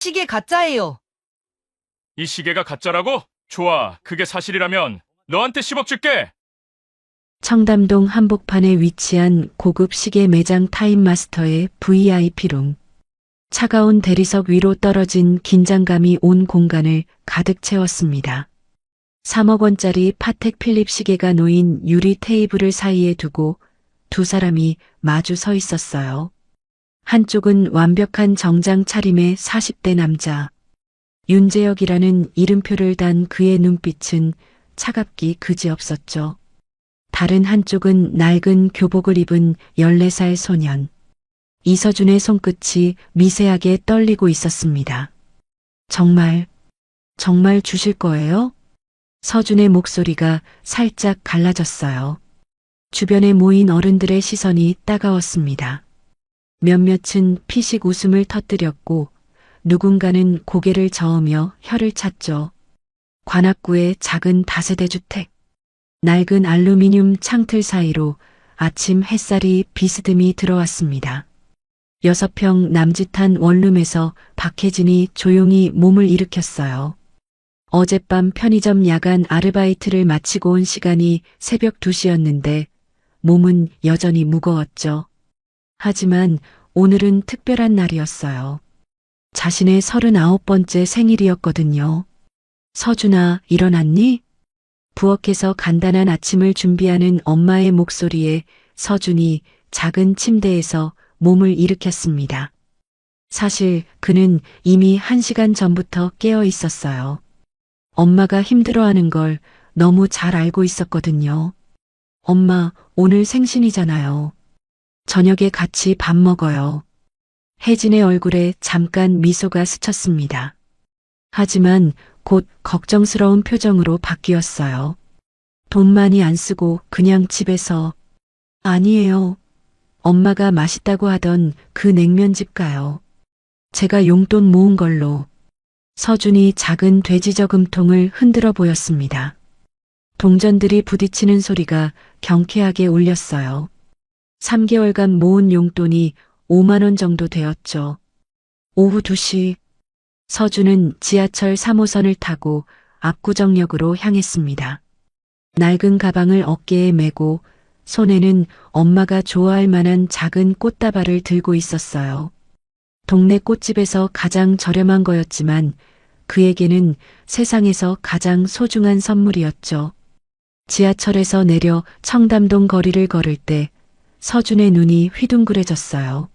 시계 가짜예요. 이 시계가 가짜라고? 좋아, 그게 사실이라면 너한테 10억 줄게. 청담동 한복판에 위치한 고급 시계 매장 타임마스터의 VIP룸. 차가운 대리석 위로 떨어진 긴장감이 온 공간을 가득 채웠습니다. 3억 원짜리 파텍 필립 시계가 놓인 유리 테이블을 사이에 두고 두 사람이 마주 서 있었어요. 한쪽은 완벽한 정장 차림의 40대 남자. 윤재혁이라는 이름표를 단 그의 눈빛은 차갑기 그지없었죠. 다른 한쪽은 낡은 교복을 입은 14살 소년. 이서준의 손끝이 미세하게 떨리고 있었습니다. 정말 주실 거예요? 서준의 목소리가 살짝 갈라졌어요. 주변에 모인 어른들의 시선이 따가웠습니다. 몇몇은 피식 웃음을 터뜨렸고 누군가는 고개를 저으며 혀를 찼죠. 관악구의 작은 다세대 주택. 낡은 알루미늄 창틀 사이로 아침 햇살이 비스듬히 들어왔습니다. 6평 남짓한 원룸에서 박혜진이 조용히 몸을 일으켰어요. 어젯밤 편의점 야간 아르바이트를 마치고 온 시간이 새벽 2시였는데 몸은 여전히 무거웠죠. 하지만 오늘은 특별한 날이었어요. 자신의 39번째 생일이었거든요. 서준아, 일어났니? 부엌에서 간단한 아침을 준비하는 엄마의 목소리에 서준이 작은 침대에서 몸을 일으켰습니다. 사실 그는 이미 1시간 전부터 깨어 있었어요. 엄마가 힘들어하는 걸 너무 잘 알고 있었거든요. 엄마, 오늘 생신이잖아요. 저녁에 같이 밥 먹어요. 혜진의 얼굴에 잠깐 미소가 스쳤습니다. 하지만 곧 걱정스러운 표정으로 바뀌었어요. 돈 많이 안 쓰고 그냥 집에서. 아니에요. 엄마가 맛있다고 하던 그 냉면집 가요. 제가 용돈 모은 걸로. 서준이 작은 돼지 저금통을 흔들어 보였습니다. 동전들이 부딪히는 소리가 경쾌하게 울렸어요. 3개월간 모은 용돈이 5만 원 정도 되었죠. 오후 2시 서준은 지하철 3호선을 타고 압구정역으로 향했습니다. 낡은 가방을 어깨에 메고 손에는 엄마가 좋아할 만한 작은 꽃다발을 들고 있었어요. 동네 꽃집에서 가장 저렴한 거였지만 그에게는 세상에서 가장 소중한 선물이었죠. 지하철에서 내려 청담동 거리를 걸을 때 서준의 눈이 휘둥그레졌어요.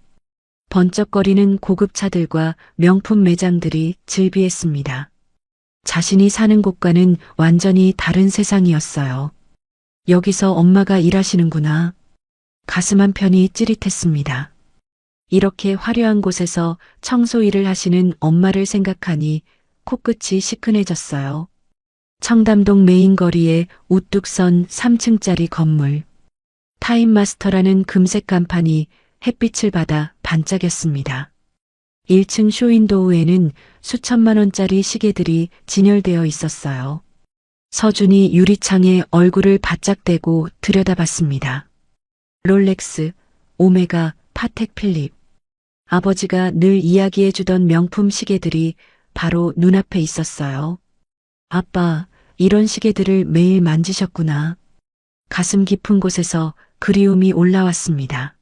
번쩍거리는 고급차들과 명품 매장들이 즐비했습니다. 자신이 사는 곳과는 완전히 다른 세상이었어요. 여기서 엄마가 일하시는구나. 가슴 한편이 찌릿했습니다. 이렇게 화려한 곳에서 청소 일을 하시는 엄마를 생각하니 코끝이 시큰해졌어요. 청담동 메인 거리에 우뚝 선 3층짜리 건물. 타임마스터라는 금색 간판이 햇빛을 받아 반짝였습니다. 1층 쇼윈도우에는 수천만 원짜리 시계들이 진열되어 있었어요. 서준이 유리창에 얼굴을 바짝 대고 들여다봤습니다. 롤렉스, 오메가, 파텍 필립. 아버지가 늘 이야기해주던 명품 시계들이 바로 눈앞에 있었어요. 아빠, 이런 시계들을 매일 만지셨구나. 가슴 깊은 곳에서 그리움이 올라왔습니다.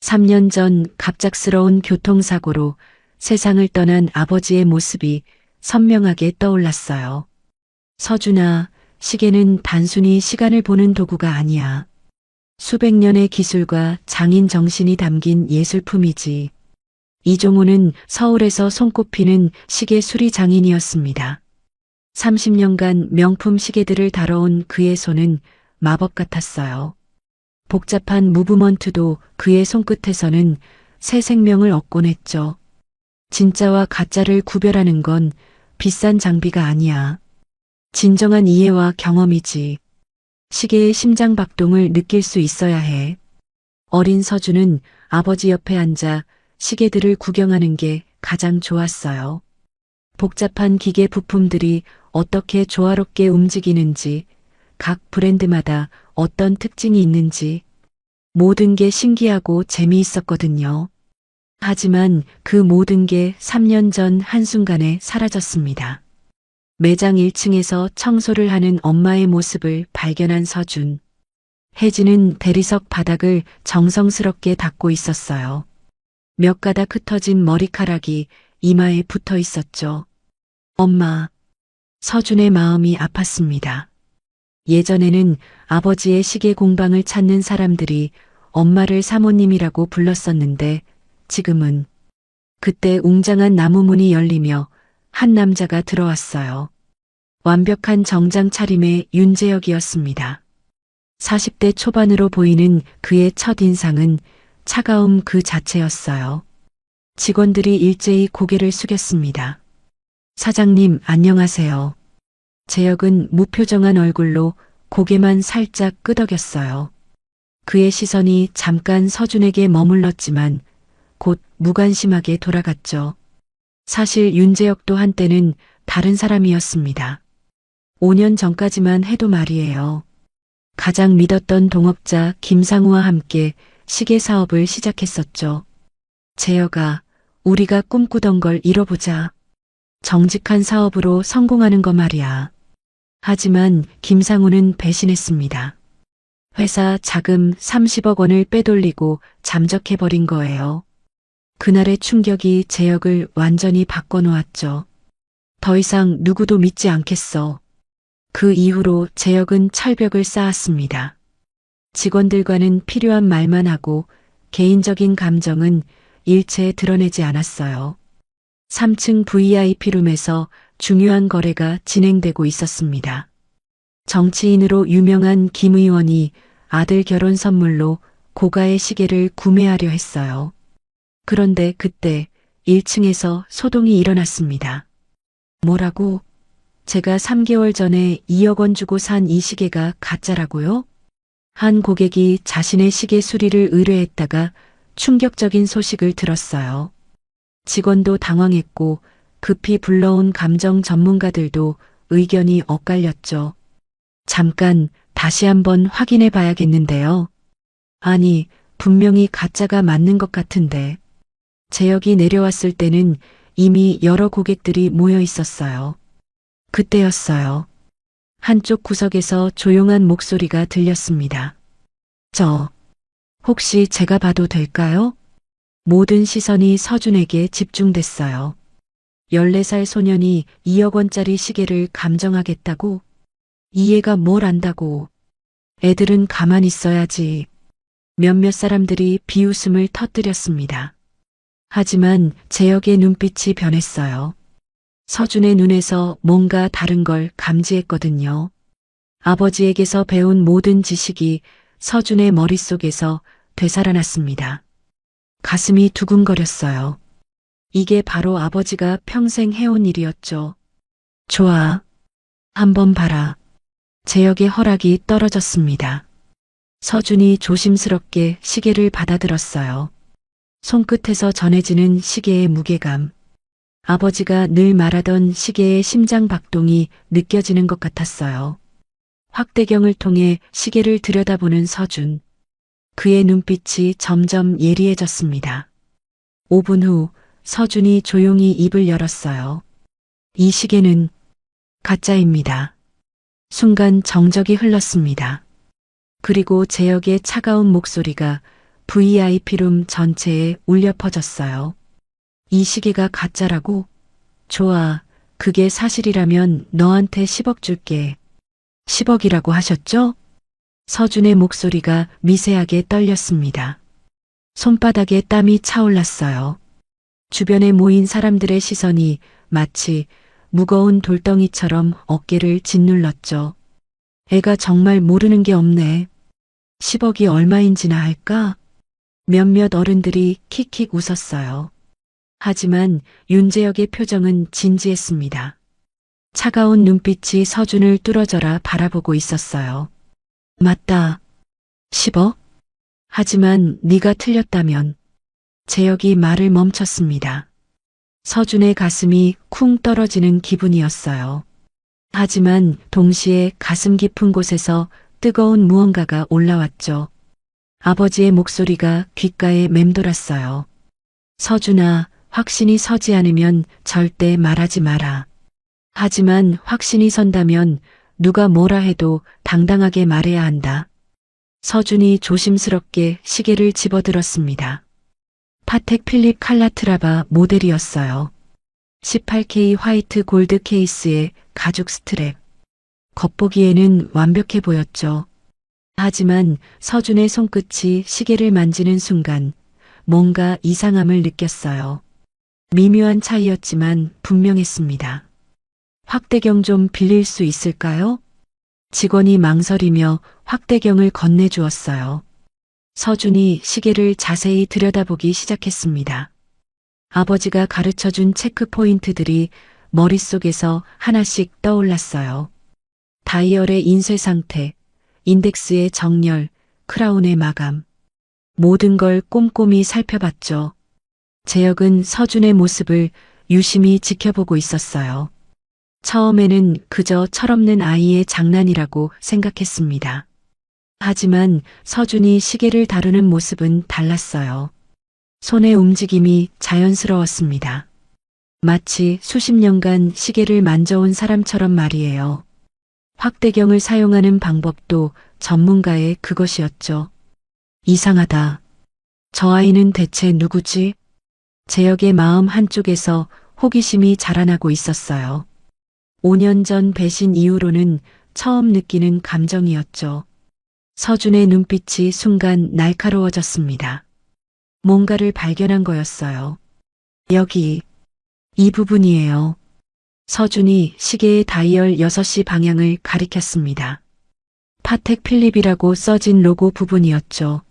3년 전 갑작스러운 교통사고로 세상을 떠난 아버지의 모습이 선명하게 떠올랐어요. 서준아, 시계는 단순히 시간을 보는 도구가 아니야. 수백 년의 기술과 장인 정신이 담긴 예술품이지. 이종호는 서울에서 손꼽히는 시계 수리 장인이었습니다. 30년간 명품 시계들을 다뤄온 그의 손은 마법 같았어요. 복잡한 무브먼트도 그의 손끝에서는 새 생명을 얻곤 했죠. 진짜와 가짜를 구별하는 건 비싼 장비가 아니야. 진정한 이해와 경험이지. 시계의 심장 박동을 느낄 수 있어야 해. 어린 서준은 아버지 옆에 앉아 시계들을 구경하는 게 가장 좋았어요. 복잡한 기계 부품들이 어떻게 조화롭게 움직이는지, 각 브랜드마다 어떤 특징이 있는지 모든 게 신기하고 재미있었거든요. 하지만 그 모든 게 3년 전 한순간에 사라졌습니다. 매장 1층에서 청소를 하는 엄마의 모습을 발견한 서준. 혜진은 대리석 바닥을 정성스럽게 닦고 있었어요. 몇 가닥 흩어진 머리카락이 이마에 붙어 있었죠. 엄마. 서준의 마음이 아팠습니다. 예전에는 아버지의 시계 공방을 찾는 사람들이 엄마를 사모님이라고 불렀었는데 지금은 그때 웅장한 나무 문이 열리며 한 남자가 들어왔어요. 완벽한 정장 차림의 윤재혁이었습니다. 40대 초반으로 보이는 그의 첫인상은 차가움 그 자체였어요. 직원들이 일제히 고개를 숙였습니다. 사장님, 안녕하세요. 재혁은 무표정한 얼굴로 고개만 살짝 끄덕였어요. 그의 시선이 잠깐 서준에게 머물렀지만 곧 무관심하게 돌아갔죠. 사실 윤재혁도 한때는 다른 사람이었습니다. 5년 전까지만 해도 말이에요. 가장 믿었던 동업자 김상우와 함께 시계 사업을 시작했었죠. 재혁아, 우리가 꿈꾸던 걸 이뤄보자. 정직한 사업으로 성공하는 거 말이야. 하지만 김상우는 배신했습니다. 회사 자금 30억 원을 빼돌리고 잠적해버린 거예요. 그날의 충격이 재혁을 완전히 바꿔놓았죠. 더 이상 누구도 믿지 않겠어. 그 이후로 재혁은 철벽을 쌓았습니다. 직원들과는 필요한 말만 하고 개인적인 감정은 일체 드러내지 않았어요. 3층 VIP룸에서 중요한 거래가 진행되고 있었습니다. 정치인으로 유명한 김 의원이 아들 결혼 선물로 고가의 시계를 구매하려 했어요. 그런데 그때 1층에서 소동이 일어났습니다. 뭐라고? 제가 3개월 전에 2억 원 주고 산 이 시계가 가짜라고요? 한 고객이 자신의 시계 수리를 의뢰했다가 충격적인 소식을 들었어요. 직원도 당황했고 급히 불러온 감정 전문가들도 의견이 엇갈렸죠. 잠깐 다시 한번 확인해 봐야겠는데요. 아니, 분명히 가짜가 맞는 것 같은데. 재혁이 내려왔을 때는 이미 여러 고객들이 모여 있었어요. 그때였어요. 한쪽 구석에서 조용한 목소리가 들렸습니다. 혹시 제가 봐도 될까요? 모든 시선이 서준에게 집중됐어요. 14살 소년이 2억 원짜리 시계를 감정하겠다고? 이 애가 뭘 안다고. 애들은 가만히 있어야지. 몇몇 사람들이 비웃음을 터뜨렸습니다. 하지만 재혁의 눈빛이 변했어요. 서준의 눈에서 뭔가 다른 걸 감지했거든요. 아버지에게서 배운 모든 지식이 서준의 머릿속에서 되살아났습니다. 가슴이 두근거렸어요. 이게 바로 아버지가 평생 해온 일이었죠. 좋아. 한번 봐라. 재혁의 허락이 떨어졌습니다. 서준이 조심스럽게 시계를 받아들었어요. 손끝에서 전해지는 시계의 무게감. 아버지가 늘 말하던 시계의 심장 박동이 느껴지는 것 같았어요. 확대경을 통해 시계를 들여다보는 서준. 그의 눈빛이 점점 예리해졌습니다. 5분 후 서준이 조용히 입을 열었어요. 이 시계는 가짜입니다. 순간 정적이 흘렀습니다. 그리고 재혁의 차가운 목소리가 VIP룸 전체에 울려 퍼졌어요. 이 시계가 가짜라고? 좋아. 그게 사실이라면 너한테 10억 줄게. 10억이라고 하셨죠? 서준의 목소리가 미세하게 떨렸습니다. 손바닥에 땀이 차올랐어요. 주변에 모인 사람들의 시선이 마치 무거운 돌덩이처럼 어깨를 짓눌렀죠. 애가 정말 모르는 게 없네. 10억이 얼마인지나 할까? 몇몇 어른들이 킥킥 웃었어요. 하지만 윤재혁의 표정은 진지했습니다. 차가운 눈빛이 서준을 뚫어져라 바라보고 있었어요. 맞다. 10억? 하지만 네가 틀렸다면. 재혁이 말을 멈췄습니다. 서준의 가슴이 쿵 떨어지는 기분이었어요. 하지만 동시에 가슴 깊은 곳에서 뜨거운 무언가가 올라왔죠. 아버지의 목소리가 귓가에 맴돌았어요. 서준아, 확신이 서지 않으면 절대 말하지 마라. 하지만 확신이 선다면 누가 뭐라 해도 당당하게 말해야 한다. 서준이 조심스럽게 시계를 집어들었습니다. 파텍 필립 칼라트라바 모델이었어요. 18K 화이트 골드 케이스에 가죽 스트랩. 겉보기에는 완벽해 보였죠. 하지만 서준의 손끝이 시계를 만지는 순간 뭔가 이상함을 느꼈어요. 미묘한 차이였지만 분명했습니다. 확대경 좀 빌릴 수 있을까요? 직원이 망설이며 확대경을 건네주었어요. 서준이 시계를 자세히 들여다보기 시작했습니다. 아버지가 가르쳐준 체크 포인트들이 머릿속에서 하나씩 떠올랐어요. 다이얼의 인쇄 상태, 인덱스의 정렬, 크라운의 마감. 모든 걸 꼼꼼히 살펴봤죠. 재혁은 서준의 모습을 유심히 지켜보고 있었어요. 처음에는 그저 철없는 아이의 장난이라고 생각했습니다. 하지만 서준이 시계를 다루는 모습은 달랐어요. 손의 움직임이 자연스러웠습니다. 마치 수십 년간 시계를 만져온 사람처럼 말이에요. 확대경을 사용하는 방법도 전문가의 그것이었죠. 이상하다. 저 아이는 대체 누구지? 재혁의 마음 한쪽에서 호기심이 자라나고 있었어요. 5년 전 배신 이후로는 처음 느끼는 감정이었죠. 서준의 눈빛이 순간 날카로워졌습니다. 뭔가를 발견한 거였어요. 여기, 이 부분이에요. 서준이 시계의 다이얼 6시 방향을 가리켰습니다. 파텍 필립이라고 써진 로고 부분이었죠.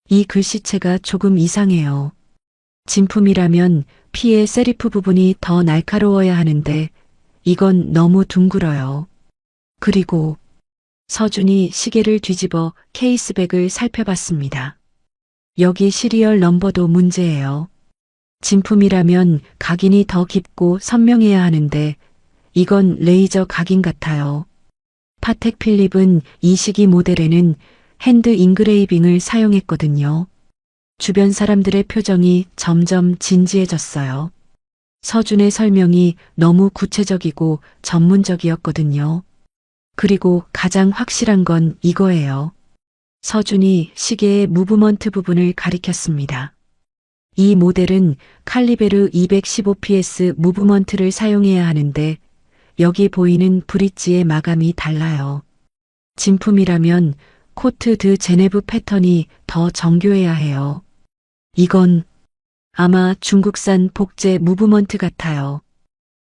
이 글씨체가 조금 이상해요. 진품이라면 P의 세리프 부분이 더 날카로워야 하는데 이건 너무 둥글어요. 그리고 서준이 시계를 뒤집어 케이스백을 살펴봤습니다. 여기 시리얼 넘버도 문제예요. 진품이라면 각인이 더 깊고 선명해야 하는데 이건 레이저 각인 같아요. 파텍 필립은 이 시기 모델에는 핸드 인그레이빙을 사용했거든요. 주변 사람들의 표정이 점점 진지해졌어요. 서준의 설명이 너무 구체적이고 전문적이었거든요. 그리고 가장 확실한 건 이거예요. 서준이 시계의 무브먼트 부분을 가리켰습니다. 이 모델은 칼리베르 215PS 무브먼트를 사용해야 하는데 여기 보이는 브릿지의 마감이 달라요. 진품이라면 코트 드 제네브 패턴이 더 정교해야 해요. 이건 아마 중국산 복제 무브먼트 같아요.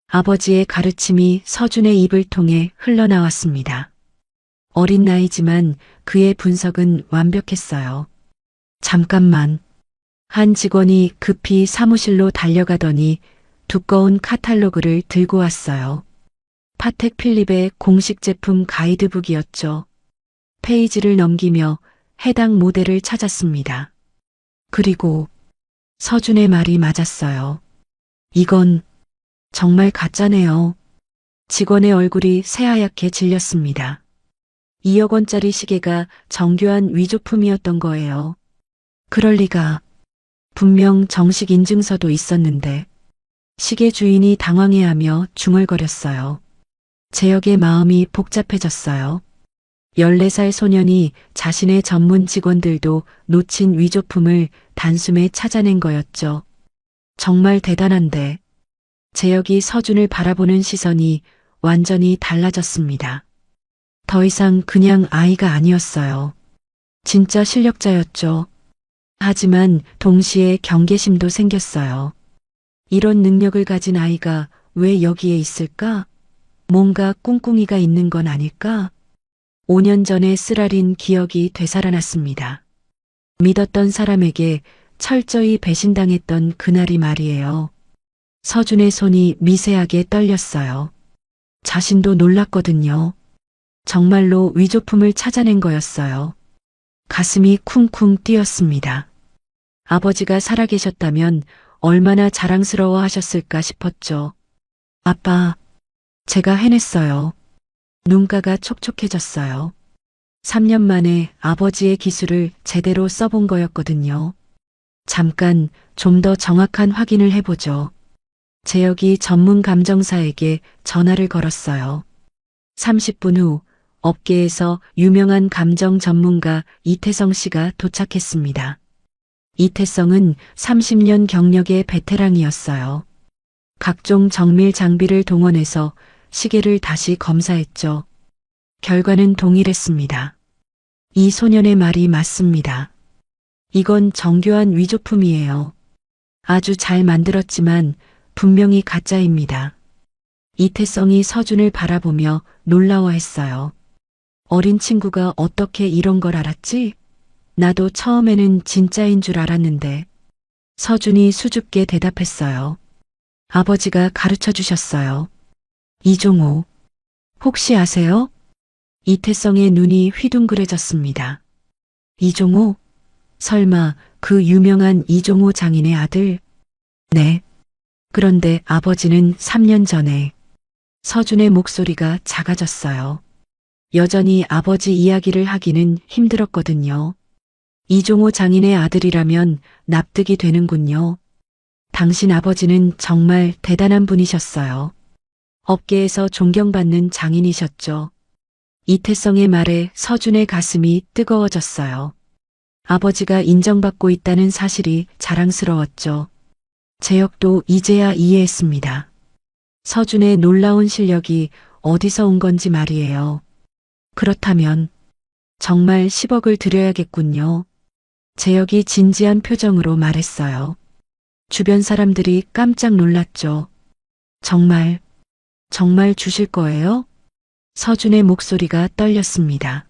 아버지의 가르침이 서준의 입을 통해 흘러나왔습니다. 어린 나이지만 그의 분석은 완벽했어요. 잠깐만. 한 직원이 급히 사무실로 달려가더니 두꺼운 카탈로그를 들고 왔어요. 파텍 필립의 공식 제품 가이드북이었죠. 페이지를 넘기며 해당 모델을 찾았습니다. 그리고 서준의 말이 맞았어요. 이건 정말 가짜네요. 직원의 얼굴이 새하얗게 질렸습니다. 2억 원짜리 시계가 정교한 위조품이었던 거예요. 그럴 리가. 분명 정식 인증서도 있었는데 시계 주인이 당황해하며 중얼거렸어요. 재혁의 마음이 복잡해졌어요. 14살 소년이 자신의 전문 직원들도 놓친 위조품을 단숨에 찾아낸 거였죠. 정말 대단한데. 재혁이 서준을 바라보는 시선이 완전히 달라졌습니다. 더 이상 그냥 아이가 아니었어요. 진짜 실력자였죠. 하지만 동시에 경계심도 생겼어요. 이런 능력을 가진 아이가 왜 여기에 있을까? 뭔가 꿍꿍이가 있는 건 아닐까? 5년 전에 쓰라린 기억이 되살아났습니다. 믿었던 사람에게 철저히 배신당했던 그날이 말이에요. 서준의 손이 미세하게 떨렸어요. 자신도 놀랐거든요. 정말로 위조품을 찾아낸 거였어요. 가슴이 쿵쿵 뛰었습니다. 아버지가 살아계셨다면 얼마나 자랑스러워 하셨을까 싶었죠. 아빠, 제가 해냈어요. 눈가가 촉촉해졌어요. 3년 만에 아버지의 기술을 제대로 써본 거였거든요. 잠깐 좀 더 정확한 확인을 해보죠. 재혁이 전문 감정사에게 전화를 걸었어요. 30분 후 업계에서 유명한 감정 전문가 이태성 씨가 도착했습니다. 이태성은 30년 경력의 베테랑이었어요. 각종 정밀 장비를 동원해서 시계를 다시 검사했죠. 결과는 동일했습니다. 이 소년의 말이 맞습니다. 이건 정교한 위조품이에요. 아주 잘 만들었지만 분명히 가짜입니다. 이태성이 서준을 바라보며 놀라워했어요. 어린 친구가 어떻게 이런 걸 알았지? 나도 처음에는 진짜인 줄 알았는데. 서준이 수줍게 대답했어요. 아버지가 가르쳐 주셨어요. 이종호. 혹시 아세요? 이태성의 눈이 휘둥그레졌습니다. 이종호? 설마 그 유명한 이종호 장인의 아들? 네. 그런데 아버지는 3년 전에 서준의 목소리가 작아졌어요. 여전히 아버지 이야기를 하기는 힘들었거든요. 이종호 장인의 아들이라면 납득이 되는군요. 당신 아버지는 정말 대단한 분이셨어요. 업계에서 존경받는 장인이셨죠. 이태성의 말에 서준의 가슴이 뜨거워졌어요. 아버지가 인정받고 있다는 사실이 자랑스러웠죠. 재혁도 이제야 이해했습니다. 서준의 놀라운 실력이 어디서 온 건지 말이에요. 그렇다면 정말 10억을 드려야겠군요. 재혁이 진지한 표정으로 말했어요. 주변 사람들이 깜짝 놀랐죠. 정말 주실 거예요? 서준의 목소리가 떨렸습니다.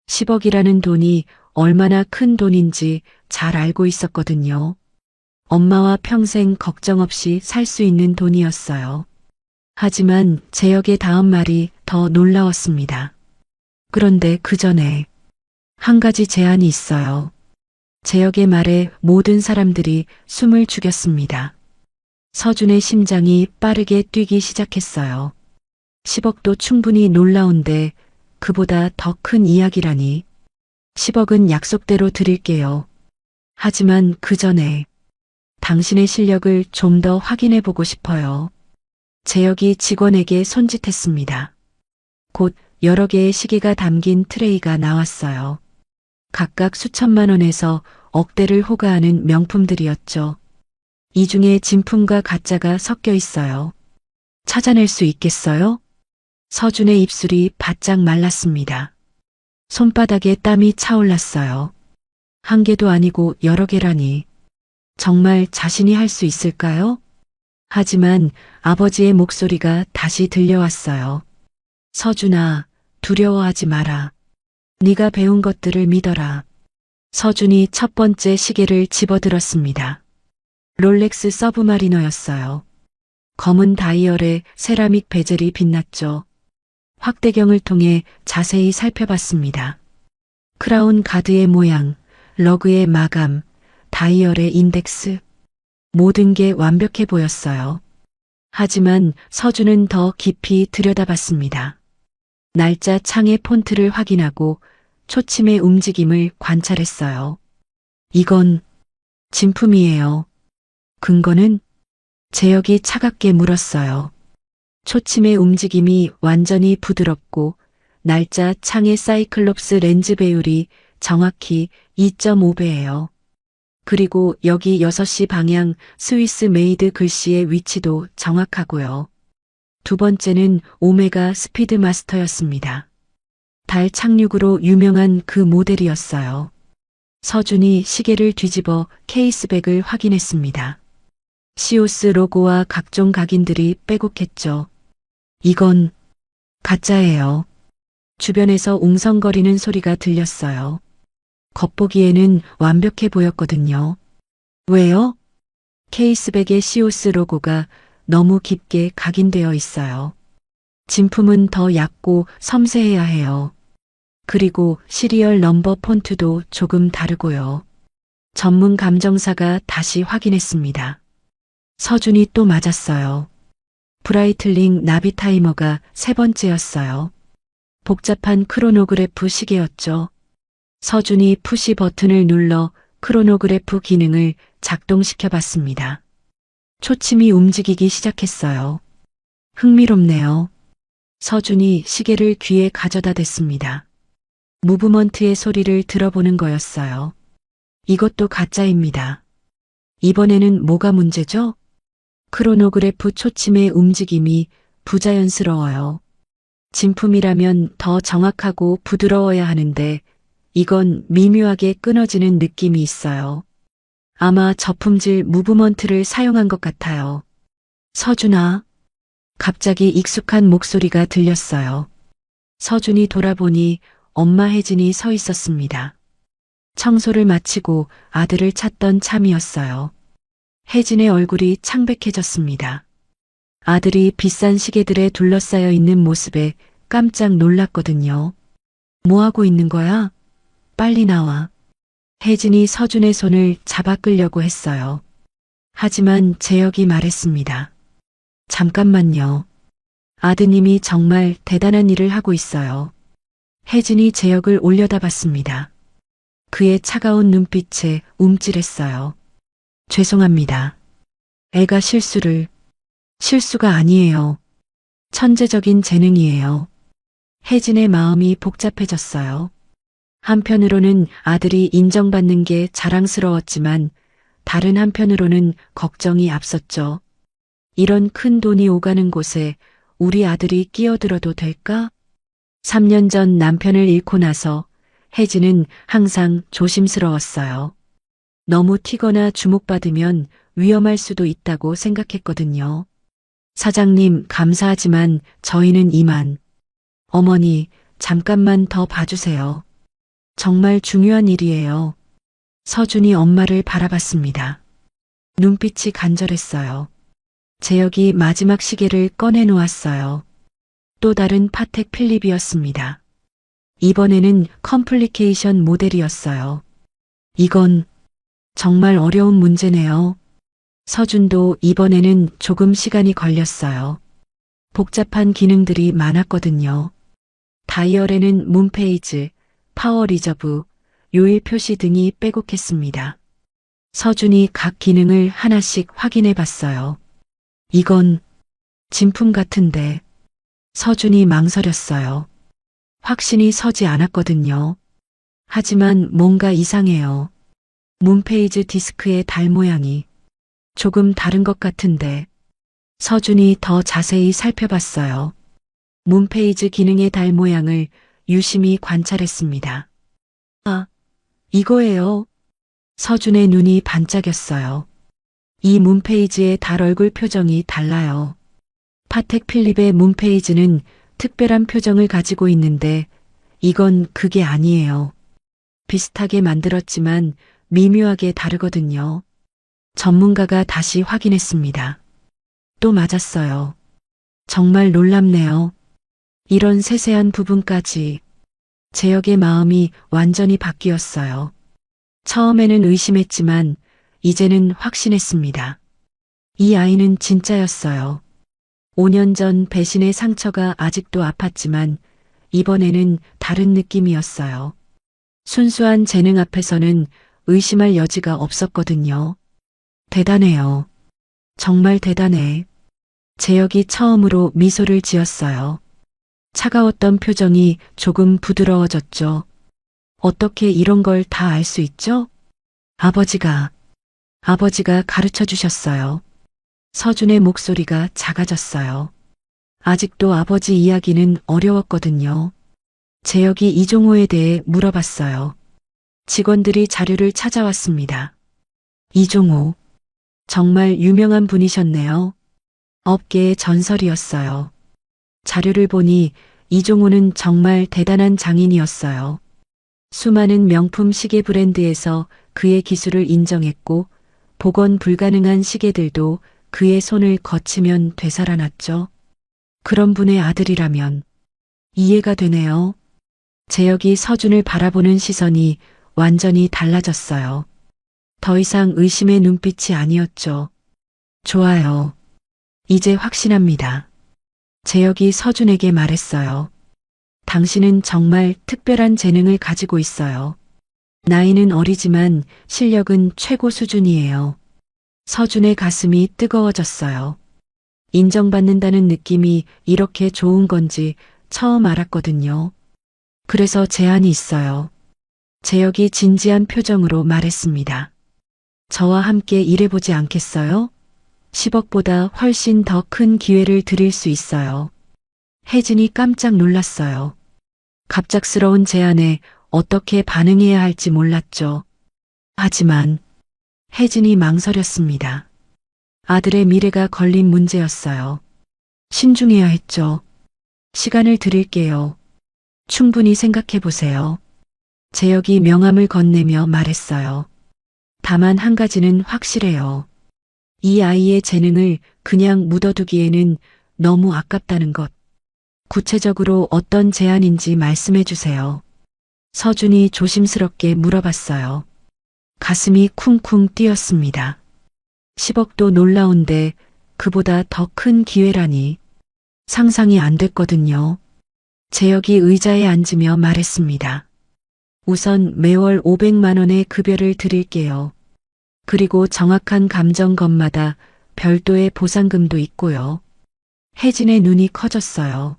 10억이라는 돈이 얼마나 큰 돈인지 잘 알고 있었거든요. 엄마와 평생 걱정 없이 살 수 있는 돈이었어요. 하지만 재혁의 다음 말이 더 놀라웠습니다. 그런데 그 전에 한 가지 제안이 있어요. 재혁의 말에 모든 사람들이 숨을 죽였습니다. 서준의 심장이 빠르게 뛰기 시작했어요. 10억도 충분히 놀라운데 그보다 더 큰 이야기라니. 10억은 약속대로 드릴게요. 하지만 그 전에 당신의 실력을 좀 더 확인해 보고 싶어요. 재혁이 직원에게 손짓했습니다. 곧 여러 개의 시계가 담긴 트레이가 나왔어요. 각각 수천만 원에서 억대를 호가하는 명품들이었죠. 이 중에 진품과 가짜가 섞여 있어요. 찾아낼 수 있겠어요? 서준의 입술이 바짝 말랐습니다. 손바닥에 땀이 차올랐어요. 한 개도 아니고 여러 개라니. 정말 자신이 할 수 있을까요? 하지만 아버지의 목소리가 다시 들려왔어요. 서준아, 두려워하지 마라. 네가 배운 것들을 믿어라. 서준이 첫 번째 시계를 집어들었습니다. 롤렉스 서브마리너였어요. 검은 다이얼에 세라믹 베젤이 빛났죠. 확대경을 통해 자세히 살펴봤습니다. 크라운 가드의 모양, 러그의 마감, 다이얼의 인덱스, 모든 게 완벽해 보였어요. 하지만 서준은 더 깊이 들여다봤습니다. 날짜 창의 폰트를 확인하고 초침의 움직임을 관찰했어요. 이건 진품이에요. 근거는? 재혁이 차갑게 물었어요. 초침의 움직임이 완전히 부드럽고 날짜 창의 사이클롭스 렌즈 배율이 정확히 2.5배예요. 그리고 여기 6시 방향 스위스 메이드 글씨의 위치도 정확하고요. 두 번째는 오메가 스피드 마스터였습니다. 달 착륙으로 유명한 그 모델이었어요. 서준이 시계를 뒤집어 케이스백을 확인했습니다. 시오스 로고와 각종 각인들이 빼곡했죠. 이건 가짜예요. 주변에서 웅성거리는 소리가 들렸어요. 겉보기에는 완벽해 보였거든요. 왜요? 케이스백의 시오스 로고가 너무 깊게 각인되어 있어요. 진품은 더 얇고 섬세해야 해요. 그리고 시리얼 넘버 폰트도 조금 다르고요. 전문 감정사가 다시 확인했습니다. 서준이 또 맞았어요. 브라이틀링 나비 타이머가 세 번째였어요. 복잡한 크로노그래프 시계였죠. 서준이 푸시 버튼을 눌러 크로노그래프 기능을 작동시켜 봤습니다. 초침이 움직이기 시작했어요. 흥미롭네요. 서준이 시계를 귀에 가져다 댔습니다. 무브먼트의 소리를 들어보는 거였어요. 이것도 가짜입니다. 이번에는 뭐가 문제죠? 크로노그래프 초침의 움직임이 부자연스러워요. 진품이라면 더 정확하고 부드러워야 하는데 이건 미묘하게 끊어지는 느낌이 있어요. 아마 저품질 무브먼트를 사용한 것 같아요. 서준아. 갑자기 익숙한 목소리가 들렸어요. 서준이 돌아보니 엄마 혜진이 서 있었습니다. 청소를 마치고 아들을 찾던 참이었어요. 혜진의 얼굴이 창백해졌습니다. 아들이 비싼 시계들에 둘러싸여 있는 모습에 깜짝 놀랐거든요. 뭐 하고 있는 거야? 빨리 나와. 혜진이 서준의 손을 잡아 끌려고 했어요. 하지만 재혁이 말했습니다. 잠깐만요. 아드님이 정말 대단한 일을 하고 있어요. 혜진이 재혁을 올려다봤습니다. 그의 차가운 눈빛에 움찔했어요. 죄송합니다. 애가 실수가 아니에요. 천재적인 재능이에요. 혜진의 마음이 복잡해졌어요. 한편으로는 아들이 인정받는 게 자랑스러웠지만 다른 한편으로는 걱정이 앞섰죠. 이런 큰 돈이 오가는 곳에 우리 아들이 끼어들어도 될까? 3년 전 남편을 잃고 나서 혜진은 항상 조심스러웠어요. 너무 튀거나 주목받으면 위험할 수도 있다고 생각했거든요. 사장님, 감사하지만 저희는 이만. 어머니, 잠깐만 더 봐주세요. 정말 중요한 일이에요. 서준이 엄마를 바라봤습니다. 눈빛이 간절했어요. 재혁이 마지막 시계를 꺼내 놓았어요. 또 다른 파텍 필립이었습니다. 이번에는 컴플리케이션 모델이었어요. 이건 정말 어려운 문제네요. 서준도 이번에는 조금 시간이 걸렸어요. 복잡한 기능들이 많았거든요. 다이얼에는 문페이지, 파워 리저브, 요일 표시 등이 빼곡했습니다. 서준이 각 기능을 하나씩 확인해 봤어요. 이건 진품 같은데. 서준이 망설였어요. 확신이 서지 않았거든요. 하지만 뭔가 이상해요. 문페이지 디스크의 달 모양이 조금 다른 것 같은데. 서준이 더 자세히 살펴봤어요. 문페이지 기능의 달 모양을 유심히 관찰했습니다. 아, 이거예요. 서준의 눈이 반짝였어요. 이 문페이지의 달 얼굴 표정이 달라요. 파텍 필립의 문페이지는 특별한 표정을 가지고 있는데 이건 그게 아니에요. 비슷하게 만들었지만 미묘하게 다르거든요. 전문가가 다시 확인했습니다. 또 맞았어요. 정말 놀랍네요. 이런 세세한 부분까지. 재혁의 마음이 완전히 바뀌었어요. 처음에는 의심했지만 이제는 확신했습니다. 이 아이는 진짜였어요. 5년 전 배신의 상처가 아직도 아팠지만 이번에는 다른 느낌이었어요. 순수한 재능 앞에서는 의심할 여지가 없었거든요. 대단해요. 정말 대단해. 재혁이 처음으로 미소를 지었어요. 차가웠던 표정이 조금 부드러워졌죠. 어떻게 이런 걸 다 알 수 있죠? 아버지가 가르쳐 주셨어요. 서준의 목소리가 작아졌어요. 아직도 아버지 이야기는 어려웠거든요. 재혁이 이종호에 대해 물어봤어요. 직원들이 자료를 찾아왔습니다. 이종호. 정말 유명한 분이셨네요. 업계의 전설이었어요. 자료를 보니 이종호는 정말 대단한 장인이었어요. 수많은 명품 시계 브랜드에서 그의 기술을 인정했고 복원 불가능한 시계들도 그의 손을 거치면 되살아났죠. 그런 분의 아들이라면 이해가 되네요. 재혁이 서준을 바라보는 시선이 완전히 달라졌어요. 더 이상 의심의 눈빛이 아니었죠. 좋아요. 이제 확신합니다. 재혁이 서준에게 말했어요. 당신은 정말 특별한 재능을 가지고 있어요. 나이는 어리지만 실력은 최고 수준이에요. 서준의 가슴이 뜨거워졌어요. 인정받는다는 느낌이 이렇게 좋은 건지 처음 알았거든요. 그래서 제안이 있어요. 재혁이 진지한 표정으로 말했습니다. 저와 함께 일해보지 않겠어요? 10억보다 훨씬 더 큰 기회를 드릴 수 있어요. 혜진이 깜짝 놀랐어요. 갑작스러운 제안에 어떻게 반응해야 할지 몰랐죠. 하지만 혜진이 망설였습니다. 아들의 미래가 걸린 문제였어요. 신중해야 했죠. 시간을 드릴게요. 충분히 생각해 보세요. 재혁이 명함을 건네며 말했어요. 다만 한 가지는 확실해요. 이 아이의 재능을 그냥 묻어두기에는 너무 아깝다는 것. 구체적으로 어떤 제안인지 말씀해 주세요. 서준이 조심스럽게 물어봤어요. 가슴이 쿵쿵 뛰었습니다. 10억도 놀라운데 그보다 더 큰 기회라니 상상이 안 됐거든요. 재혁이 의자에 앉으며 말했습니다. 우선 매월 500만 원의 급여를 드릴게요. 그리고 정확한 감정검마다 별도의 보상금도 있고요. 혜진의 눈이 커졌어요.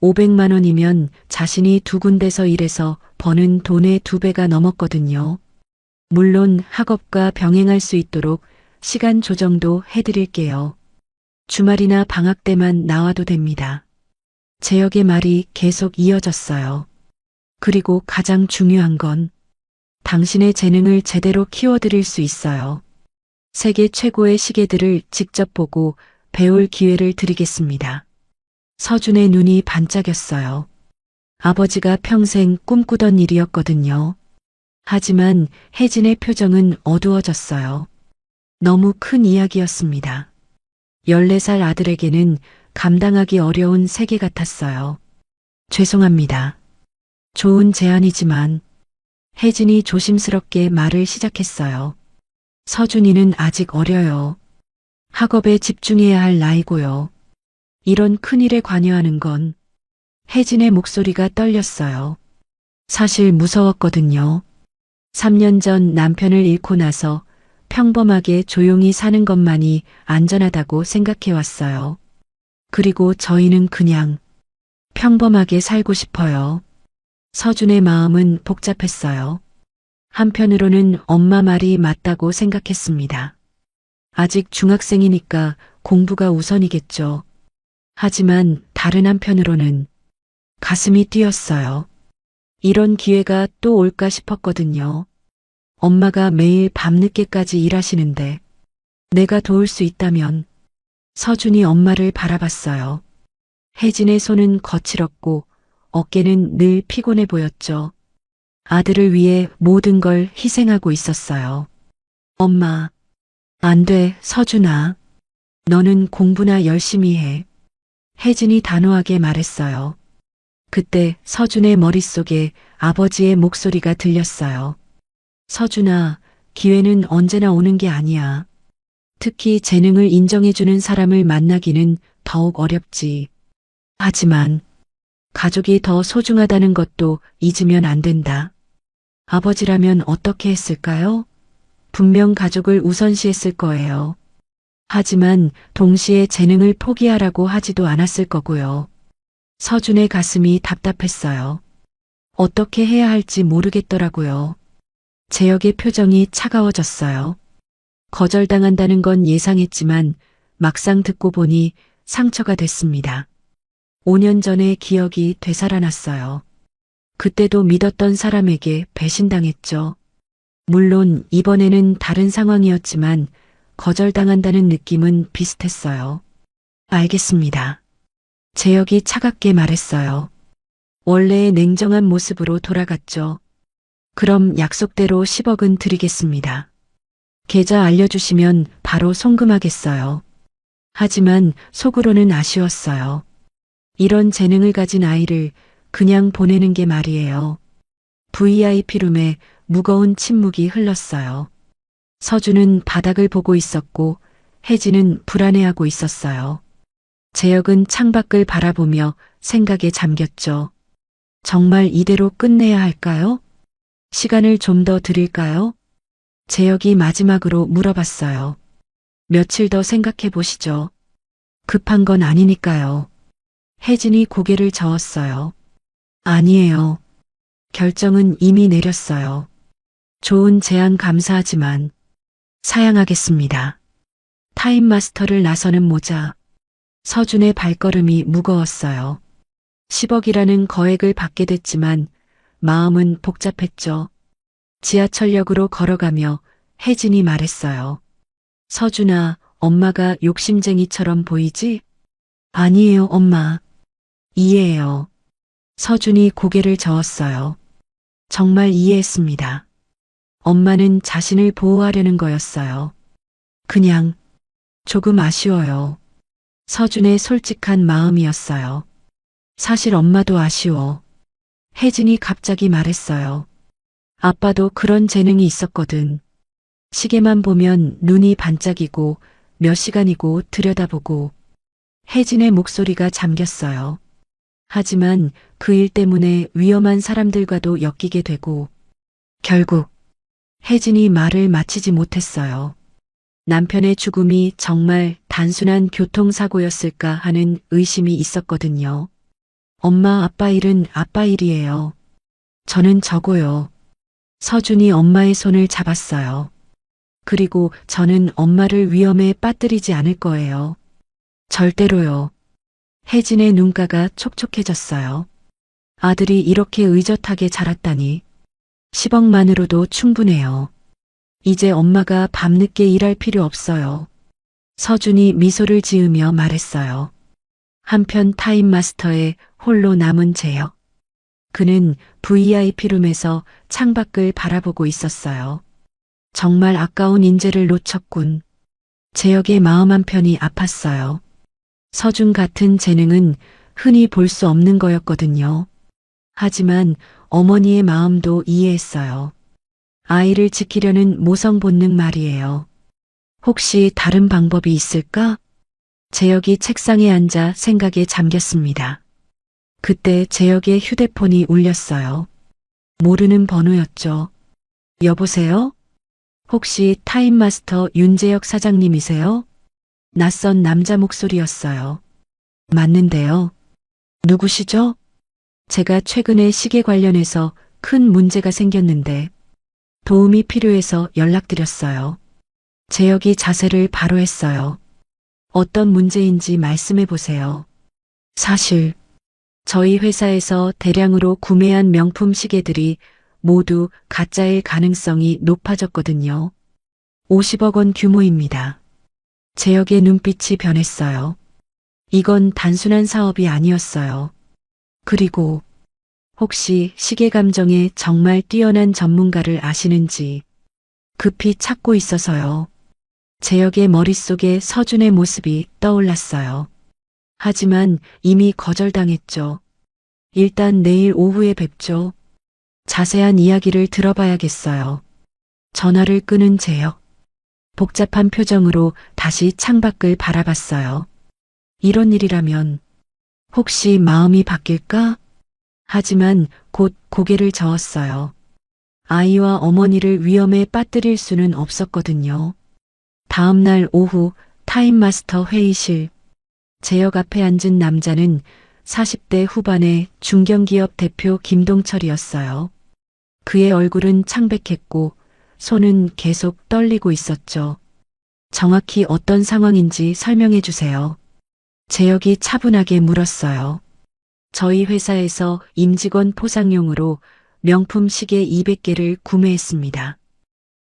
500만 원이면 자신이 두 군데서 일해서 버는 돈의 2배가 넘었거든요. 물론 학업과 병행할 수 있도록 시간 조정도 해드릴게요. 주말이나 방학 때만 나와도 됩니다. 재혁의 말이 계속 이어졌어요. 그리고 가장 중요한 건 당신의 재능을 제대로 키워드릴 수 있어요. 세계 최고의 시계들을 직접 보고 배울 기회를 드리겠습니다. 서준의 눈이 반짝였어요. 아버지가 평생 꿈꾸던 일이었거든요. 하지만 혜진의 표정은 어두워졌어요. 너무 큰 이야기였습니다. 14살 아들에게는 감당하기 어려운 세계 같았어요. 죄송합니다. 좋은 제안이지만 혜진이 조심스럽게 말을 시작했어요. 서준이는 아직 어려요. 학업에 집중해야 할 나이고요. 이런 큰일에 관여하는 건 혜진의 목소리가 떨렸어요. 사실 무서웠거든요. 3년 전 남편을 잃고 나서 평범하게 조용히 사는 것만이 안전하다고 생각해왔어요. 그리고 저희는 그냥 평범하게 살고 싶어요. 서준의 마음은 복잡했어요. 한편으로는 엄마 말이 맞다고 생각했습니다. 아직 중학생이니까 공부가 우선이겠죠. 하지만 다른 한편으로는 가슴이 뛰었어요. 이런 기회가 또 올까 싶었거든요. 엄마가 매일 밤늦게까지 일하시는데 내가 도울 수 있다면. 서준이 엄마를 바라봤어요. 혜진의 손은 거칠었고 어깨는 늘 피곤해 보였죠. 아들을 위해 모든 걸 희생하고 있었어요. 엄마, 안 돼, 서준아. 너는 공부나 열심히 해. 혜진이 단호하게 말했어요. 그때 서준의 머릿속에 아버지의 목소리가 들렸어요. 서준아, 기회는 언제나 오는 게 아니야. 특히 재능을 인정해주는 사람을 만나기는 더욱 어렵지. 하지만 가족이 더 소중하다는 것도 잊으면 안 된다. 아버지라면 어떻게 했을까요? 분명 가족을 우선시했을 거예요. 하지만 동시에 재능을 포기하라고 하지도 않았을 거고요. 서준의 가슴이 답답했어요. 어떻게 해야 할지 모르겠더라고요. 재혁의 표정이 차가워졌어요. 거절당한다는 건 예상했지만 막상 듣고 보니 상처가 됐습니다. 5년 전의 기억이 되살아났어요. 그때도 믿었던 사람에게 배신당했죠. 물론 이번에는 다른 상황이었지만 거절당한다는 느낌은 비슷했어요. 알겠습니다. 재혁이 차갑게 말했어요. 원래의 냉정한 모습으로 돌아갔죠. 그럼 약속대로 10억은 드리겠습니다. 계좌 알려주시면 바로 송금하겠어요. 하지만 속으로는 아쉬웠어요. 이런 재능을 가진 아이를 그냥 보내는 게 말이에요. VIP룸에 무거운 침묵이 흘렀어요. 서준은 바닥을 보고 있었고 혜진은 불안해하고 있었어요. 재혁은 창밖을 바라보며 생각에 잠겼죠. 정말 이대로 끝내야 할까요? 시간을 좀 더 드릴까요? 재혁이 마지막으로 물어봤어요. 며칠 더 생각해 보시죠. 급한 건 아니니까요. 혜진이 고개를 저었어요. 아니에요. 결정은 이미 내렸어요. 좋은 제안 감사하지만 사양하겠습니다. 타임마스터를 나서는 모자. 서준의 발걸음이 무거웠어요. 10억이라는 거액을 받게 됐지만 마음은 복잡했죠. 지하철역으로 걸어가며 혜진이 말했어요. 서준아, 엄마가 욕심쟁이처럼 보이지? 아니에요, 엄마. 이해해요. 서준이 고개를 저었어요. 정말 이해했습니다. 엄마는 자신을 보호하려는 거였어요. 그냥 조금 아쉬워요. 서준의 솔직한 마음이었어요. 사실 엄마도 아쉬워. 혜진이 갑자기 말했어요. 아빠도 그런 재능이 있었거든. 시계만 보면 눈이 반짝이고 몇 시간이고 들여다보고. 혜진의 목소리가 잠겼어요. 하지만 그 일 때문에 위험한 사람들과도 엮이게 되고 결국 혜진이 말을 마치지 못했어요. 남편의 죽음이 정말 단순한 교통사고였을까 하는 의심이 있었거든요. 엄마, 아빠 일은 아빠 일이에요. 저는 저고요. 서준이 엄마의 손을 잡았어요. 그리고 저는 엄마를 위험에 빠뜨리지 않을 거예요. 절대로요. 혜진의 눈가가 촉촉해졌어요. 아들이 이렇게 의젓하게 자랐다니. 10억만으로도 충분해요. 이제 엄마가 밤늦게 일할 필요 없어요. 서준이 미소를 지으며 말했어요. 한편 타임마스터의 홀로 남은 재혁. 그는 VIP룸에서 창밖을 바라보고 있었어요. 정말 아까운 인재를 놓쳤군. 재혁의 마음 한편이 아팠어요. 서준 같은 재능은 흔히 볼 수 없는 거였거든요. 하지만 어머니의 마음도 이해했어요. 아이를 지키려는 모성 본능 말이에요. 혹시 다른 방법이 있을까? 재혁이 책상에 앉아 생각에 잠겼습니다. 그때 재혁의 휴대폰이 울렸어요. 모르는 번호였죠. 여보세요? 혹시 타임마스터 윤재혁 사장님이세요? 낯선 남자 목소리였어요. 맞는데요. 누구시죠? 제가 최근에 시계 관련해서 큰 문제가 생겼는데 도움이 필요해서 연락드렸어요. 재혁이 자세를 바로 했어요. 어떤 문제인지 말씀해 보세요. 사실 저희 회사에서 대량으로 구매한 명품 시계들이 모두 가짜일 가능성이 높아졌거든요. 50억 원 규모입니다. 재혁의 눈빛이 변했어요. 이건 단순한 사업이 아니었어요. 그리고 혹시 시계 감정에 정말 뛰어난 전문가를 아시는지 급히 찾고 있어서요. 재혁의 머릿속에 서준의 모습이 떠올랐어요. 하지만 이미 거절당했죠. 일단 내일 오후에 뵙죠. 자세한 이야기를 들어봐야겠어요. 전화를 끊은 재혁. 복잡한 표정으로 다시 창밖을 바라봤어요. 이런 일이라면 혹시 마음이 바뀔까? 하지만 곧 고개를 저었어요. 아이와 어머니를 위험에 빠뜨릴 수는 없었거든요. 다음 날 오후 타임마스터 회의실. 재혁 앞에 앉은 남자는 40대 후반의 중견기업 대표 김동철이었어요. 그의 얼굴은 창백했고 손은 계속 떨리고 있었죠. 정확히 어떤 상황인지 설명해 주세요. 재혁이 차분하게 물었어요. 저희 회사에서 임직원 포상용으로 명품 시계 200개를 구매했습니다.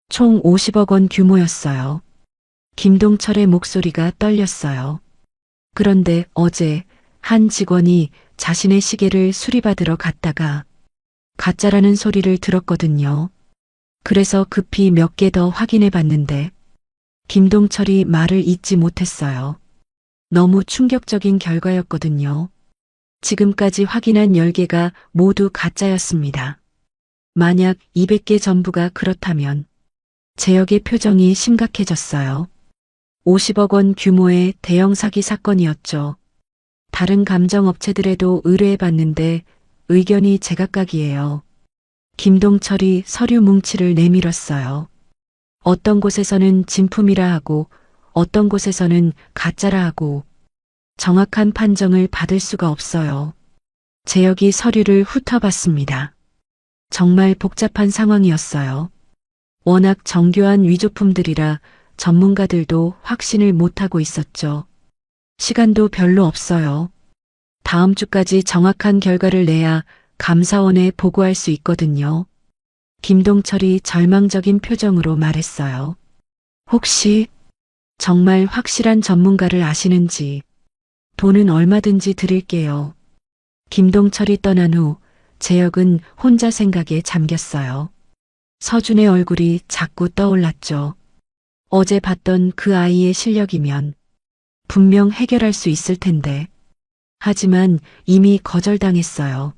총 50억 원 규모였어요. 김동철의 목소리가 떨렸어요. 그런데 어제 한 직원이 자신의 시계를 수리받으러 갔다가 가짜라는 소리를 들었거든요. 그래서 급히 몇 개 더 확인해 봤는데 김동철이 말을 잇지 못했어요. 너무 충격적인 결과였거든요. 지금까지 확인한 10개가 모두 가짜였습니다. 만약 200개 전부가 그렇다면 재혁의 표정이 심각해졌어요. 50억 원 규모의 대형 사기 사건이었죠. 다른 감정업체들에도 의뢰해봤는데 의견이 제각각이에요. 김동철이 서류 뭉치를 내밀었어요. 어떤 곳에서는 진품이라 하고 어떤 곳에서는 가짜라 하고 정확한 판정을 받을 수가 없어요. 재혁이 서류를 훑어봤습니다. 정말 복잡한 상황이었어요. 워낙 정교한 위조품들이라 전문가들도 확신을 못하고 있었죠. 시간도 별로 없어요. 다음 주까지 정확한 결과를 내야 감사원에 보고할 수 있거든요. 김동철이 절망적인 표정으로 말했어요. 혹시 정말 확실한 전문가를 아시는지 돈은 얼마든지 드릴게요. 김동철이 떠난 후 재혁은 혼자 생각에 잠겼어요. 서준의 얼굴이 자꾸 떠올랐죠. 어제 봤던 그 아이의 실력이면 분명 해결할 수 있을 텐데. 하지만 이미 거절당했어요.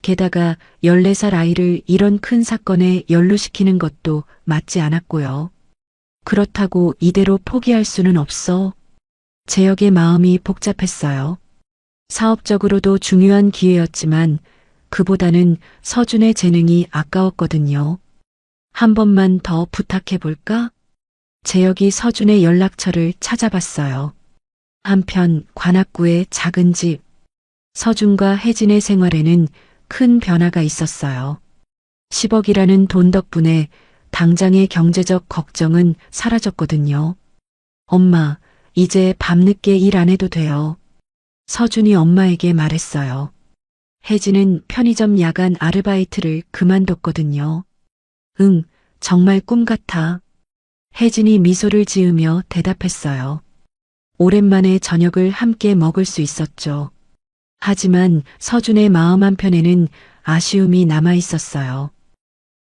게다가 14살 아이를 이런 큰 사건에 연루시키는 것도 맞지 않았고요. 그렇다고 이대로 포기할 수는 없어. 재혁의 마음이 복잡했어요. 사업적으로도 중요한 기회였지만 그보다는 서준의 재능이 아까웠거든요. 한 번만 더 부탁해 볼까? 재혁이 서준의 연락처를 찾아봤어요. 한편 관악구의 작은 집. 서준과 혜진의 생활에는 큰 변화가 있었어요. 10억이라는 돈 덕분에 당장의 경제적 걱정은 사라졌거든요. 엄마, 이제 밤늦게 일 안 해도 돼요. 서준이 엄마에게 말했어요. 혜진은 편의점 야간 아르바이트를 그만뒀거든요. 응, 정말 꿈 같아. 혜진이 미소를 지으며 대답했어요. 오랜만에 저녁을 함께 먹을 수 있었죠. 하지만 서준의 마음 한편에는 아쉬움이 남아 있었어요.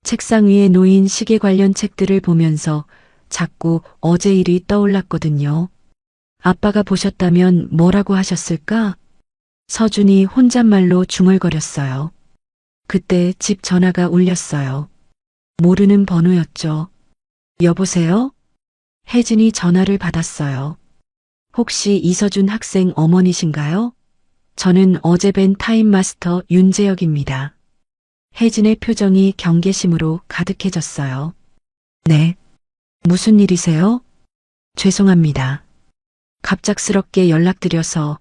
책상 위에 놓인 시계 관련 책들을 보면서 자꾸 어제 일이 떠올랐거든요. 아빠가 보셨다면 뭐라고 하셨을까? 서준이 혼잣말로 중얼거렸어요. 그때 집 전화가 울렸어요. 모르는 번호였죠. 여보세요? 혜진이 전화를 받았어요. 혹시 이서준 학생 어머니신가요? 저는 어제 뵌 타임마스터 윤재혁입니다. 혜진의 표정이 경계심으로 가득해졌어요. 네. 무슨 일이세요? 죄송합니다. 갑작스럽게 연락드려서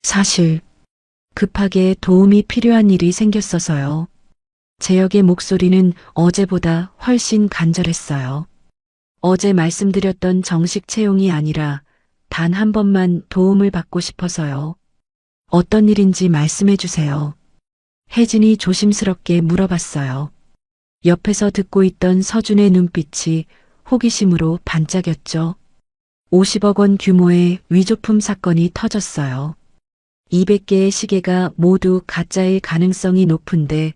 사실 급하게 도움이 필요한 일이 생겼어서요. 재혁의 목소리는 어제보다 훨씬 간절했어요. 어제 말씀드렸던 정식 채용이 아니라 단 한 번만 도움을 받고 싶어서요. 어떤 일인지 말씀해 주세요. 혜진이 조심스럽게 물어봤어요. 옆에서 듣고 있던 서준의 눈빛이 호기심으로 반짝였죠. 50억 원 규모의 위조품 사건이 터졌어요. 200개의 시계가 모두 가짜일 가능성이 높은데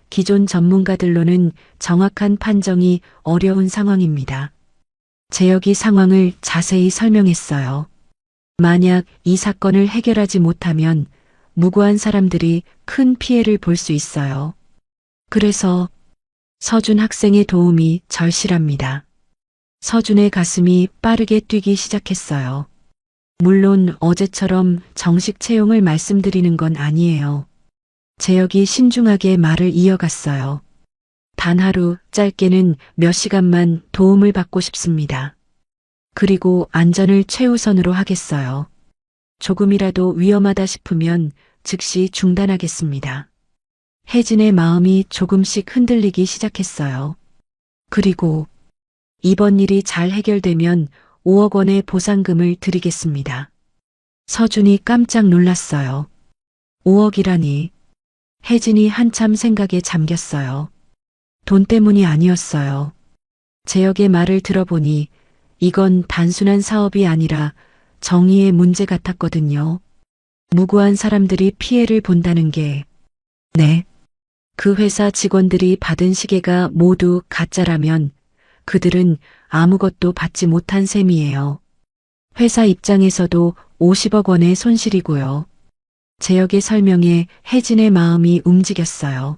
기존 전문가들로는 정확한 판정이 어려운 상황입니다. 재혁이 상황을 자세히 설명했어요. 만약 이 사건을 해결하지 못하면 무고한 사람들이 큰 피해를 볼 수 있어요. 그래서 서준 학생의 도움이 절실합니다. 서준의 가슴이 빠르게 뛰기 시작했어요. 물론 어제처럼 정식 채용을 말씀드리는 건 아니에요. 재혁이 신중하게 말을 이어갔어요. 단 하루, 짧게는 몇 시간만 도움을 받고 싶습니다. 그리고 안전을 최우선으로 하겠어요. 조금이라도 위험하다 싶으면 즉시 중단하겠습니다. 혜진의 마음이 조금씩 흔들리기 시작했어요. 그리고 이번 일이 잘 해결되면 5억 원의 보상금을 드리겠습니다. 서준이 깜짝 놀랐어요. 5억이라니. 혜진이 한참 생각에 잠겼어요. 돈 때문이 아니었어요. 재혁의 말을 들어보니 이건 단순한 사업이 아니라 정의의 문제 같았거든요. 무고한 사람들이 피해를 본다는 게, 네. 그 회사 직원들이 받은 시계가 모두 가짜라면 그들은 아무것도 받지 못한 셈이에요. 회사 입장에서도 50억 원의 손실이고요. 재혁의 설명에 혜진의 마음이 움직였어요.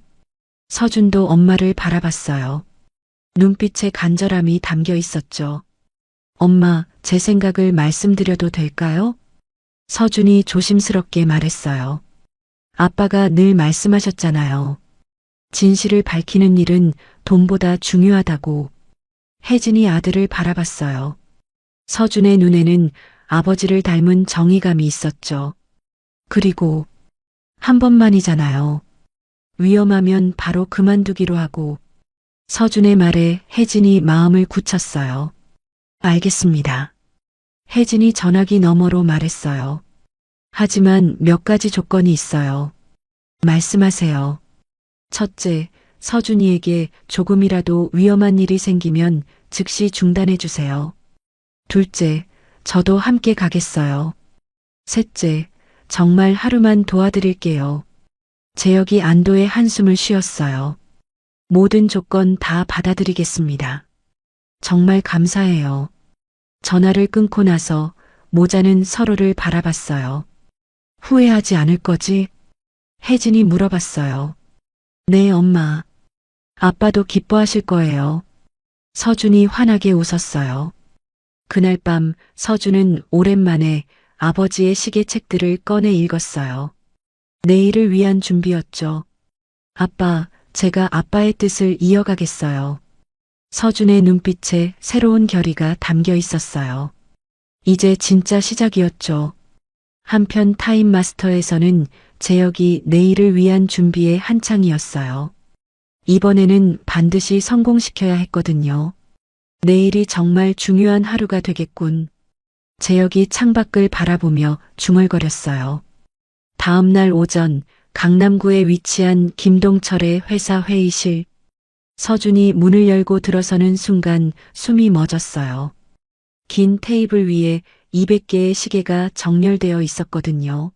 서준도 엄마를 바라봤어요. 눈빛에 간절함이 담겨 있었죠. 엄마, 제 생각을 말씀드려도 될까요? 서준이 조심스럽게 말했어요. 아빠가 늘 말씀하셨잖아요. 진실을 밝히는 일은 돈보다 중요하다고. 혜진이 아들을 바라봤어요. 서준의 눈에는 아버지를 닮은 정의감이 있었죠. 그리고 한 번만이잖아요. 위험하면 바로 그만두기로 하고. 서준의 말에 혜진이 마음을 굳혔어요. 알겠습니다. 혜진이 전화기 너머로 말했어요. 하지만 몇 가지 조건이 있어요. 말씀하세요. 첫째, 서준이에게 조금이라도 위험한 일이 생기면 즉시 중단해 주세요. 둘째, 저도 함께 가겠어요. 셋째, 정말 하루만 도와드릴게요. 재혁이 안도의 한숨을 쉬었어요. 모든 조건 다 받아들이겠습니다. 정말 감사해요. 전화를 끊고 나서 모자는 서로를 바라봤어요. 후회하지 않을 거지? 혜진이 물어봤어요. 네, 엄마. 아빠도 기뻐하실 거예요. 서준이 환하게 웃었어요. 그날 밤 서준은 오랜만에 아버지의 시계책들을 꺼내 읽었어요. 내일을 위한 준비였죠. 아빠, 제가 아빠의 뜻을 이어가겠어요. 서준의 눈빛에 새로운 결의가 담겨 있었어요. 이제 진짜 시작이었죠. 한편 타임마스터에서는 재혁이 내일을 위한 준비에 한창이었어요. 이번에는 반드시 성공시켜야 했거든요. 내일이 정말 중요한 하루가 되겠군. 재혁이 창밖을 바라보며 중얼거렸어요. 다음 날 오전 강남구에 위치한 김동철의 회사 회의실. 서준이 문을 열고 들어서는 순간 숨이 멎었어요. 긴 테이블 위에 200개의 시계가 정렬되어 있었거든요.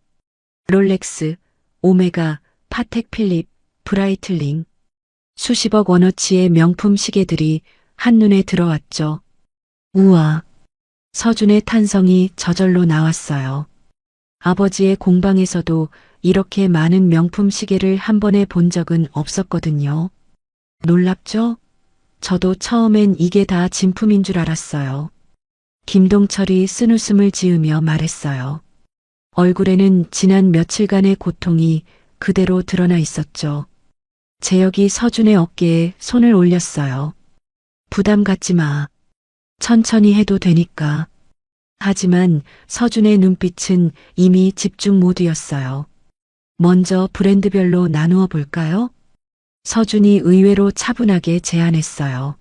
롤렉스, 오메가, 파텍 필립, 브라이틀링. 수십억 원어치의 명품 시계들이 한눈에 들어왔죠. 우와. 서준의 탄성이 저절로 나왔어요. 아버지의 공방에서도 이렇게 많은 명품 시계를 한 번에 본 적은 없었거든요. 놀랍죠? 저도 처음엔 이게 다 진품인 줄 알았어요. 김동철이 쓴웃음을 지으며 말했어요. 얼굴에는 지난 며칠간의 고통이 그대로 드러나 있었죠. 재혁이 서준의 어깨에 손을 올렸어요. 부담 갖지 마. 천천히 해도 되니까. 하지만 서준의 눈빛은 이미 집중 모드였어요. 먼저 브랜드별로 나누어 볼까요? 서준이 의외로 차분하게 제안했어요.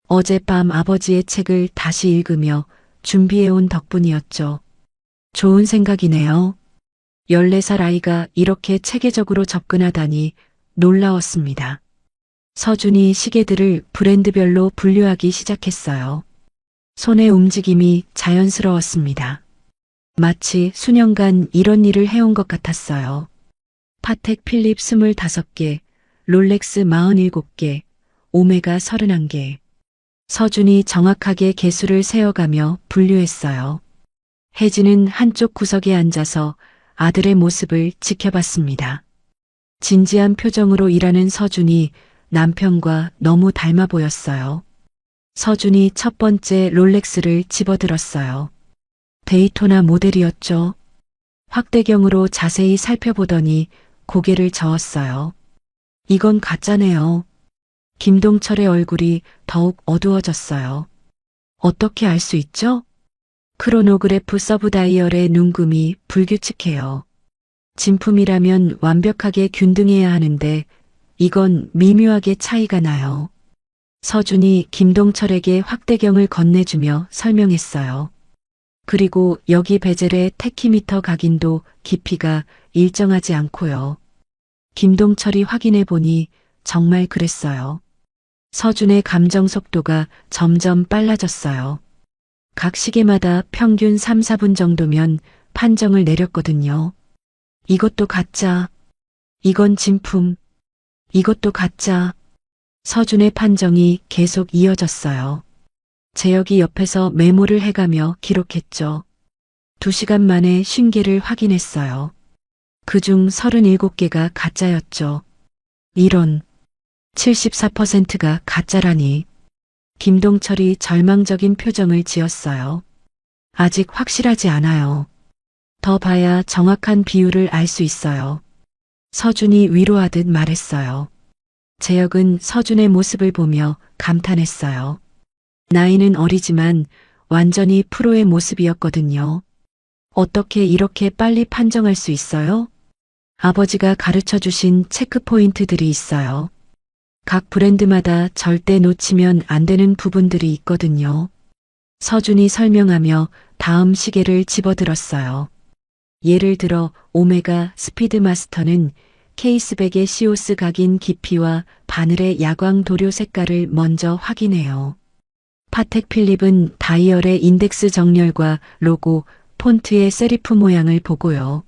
어젯밤 아버지의 책을 다시 읽으며 준비해온 덕분이었죠. 좋은 생각이네요. 14살 아이가 이렇게 체계적으로 접근하다니 놀라웠습니다. 서준이 시계들을 브랜드별로 분류하기 시작했어요. 손의 움직임이 자연스러웠습니다. 마치 수년간 이런 일을 해온 것 같았어요. 파텍 필립 25개, 롤렉스 47개, 오메가 31개. 서준이 정확하게 개수를 세어가며 분류했어요. 혜진은 한쪽 구석에 앉아서 아들의 모습을 지켜봤습니다. 진지한 표정으로 일하는 서준이 남편과 너무 닮아 보였어요. 서준이 첫 번째 롤렉스를 집어들었어요. 데이토나 모델이었죠. 확대경으로 자세히 살펴보더니 고개를 저었어요. 이건 가짜네요. 김동철의 얼굴이 더욱 어두워졌어요. 어떻게 알 수 있죠? 크로노그래프 서브다이얼의 눈금이 불규칙해요. 진품이라면 완벽하게 균등해야 하는데 이건 미묘하게 차이가 나요. 서준이 김동철에게 확대경을 건네주며 설명했어요. 그리고 여기 베젤의 테키미터 각인도 깊이가 일정하지 않고요. 김동철이 확인해 보니 정말 그랬어요. 서준의 감정 속도가 점점 빨라졌어요. 각 시계마다 평균 3, 4분 정도면 판정을 내렸거든요. 이것도 가짜. 이건 진품. 이것도 가짜. 서준의 판정이 계속 이어졌어요. 재혁이 옆에서 메모를 해가며 기록했죠. 2시간 만에 50개를 확인했어요. 그중 37개가 가짜였죠. 이런 74%가 가짜라니. 김동철이 절망적인 표정을 지었어요. 아직 확실하지 않아요. 더 봐야 정확한 비율을 알 수 있어요. 서준이 위로하듯 말했어요. 재혁은 서준의 모습을 보며 감탄했어요. 나이는 어리지만 완전히 프로의 모습이었거든요. 어떻게 이렇게 빨리 판정할 수 있어요? 아버지가 가르쳐 주신 체크 포인트들이 있어요. 각 브랜드마다 절대 놓치면 안 되는 부분들이 있거든요. 서준이 설명하며 다음 시계를 집어들었어요. 예를 들어 오메가 스피드마스터는 케이스백의 시오스 각인 깊이와 바늘의 야광 도료 색깔을 먼저 확인해요. 파텍 필립은 다이얼의 인덱스 정렬과 로고, 폰트의 세리프 모양을 보고요.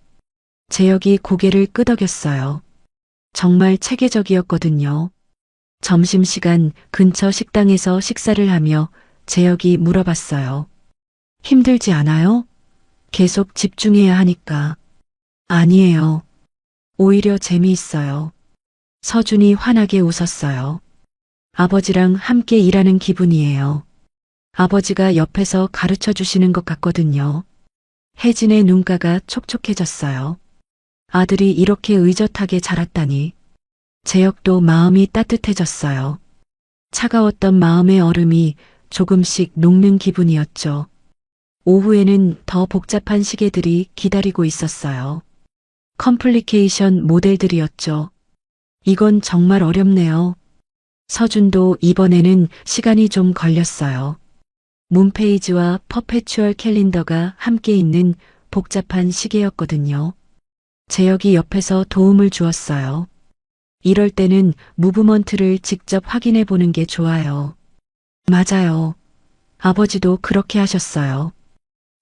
재혁이 고개를 끄덕였어요. 정말 체계적이었거든요. 점심시간 근처 식당에서 식사를 하며 재혁이 물어봤어요. 힘들지 않아요? 계속 집중해야 하니까. 아니에요. 오히려 재미있어요. 서준이 환하게 웃었어요. 아버지랑 함께 일하는 기분이에요. 아버지가 옆에서 가르쳐 주시는 것 같거든요. 혜진의 눈가가 촉촉해졌어요. 아들이 이렇게 의젓하게 자랐다니. 재혁도 마음이 따뜻해졌어요. 차가웠던 마음의 얼음이 조금씩 녹는 기분이었죠. 오후에는 더 복잡한 시계들이 기다리고 있었어요. 컴플리케이션 모델들이었죠. 이건 정말 어렵네요. 서준도 이번에는 시간이 좀 걸렸어요. 문페이지와 퍼페추얼 캘린더가 함께 있는 복잡한 시계였거든요. 재혁이 옆에서 도움을 주었어요. 이럴 때는 무브먼트를 직접 확인해 보는 게 좋아요. 맞아요. 아버지도 그렇게 하셨어요.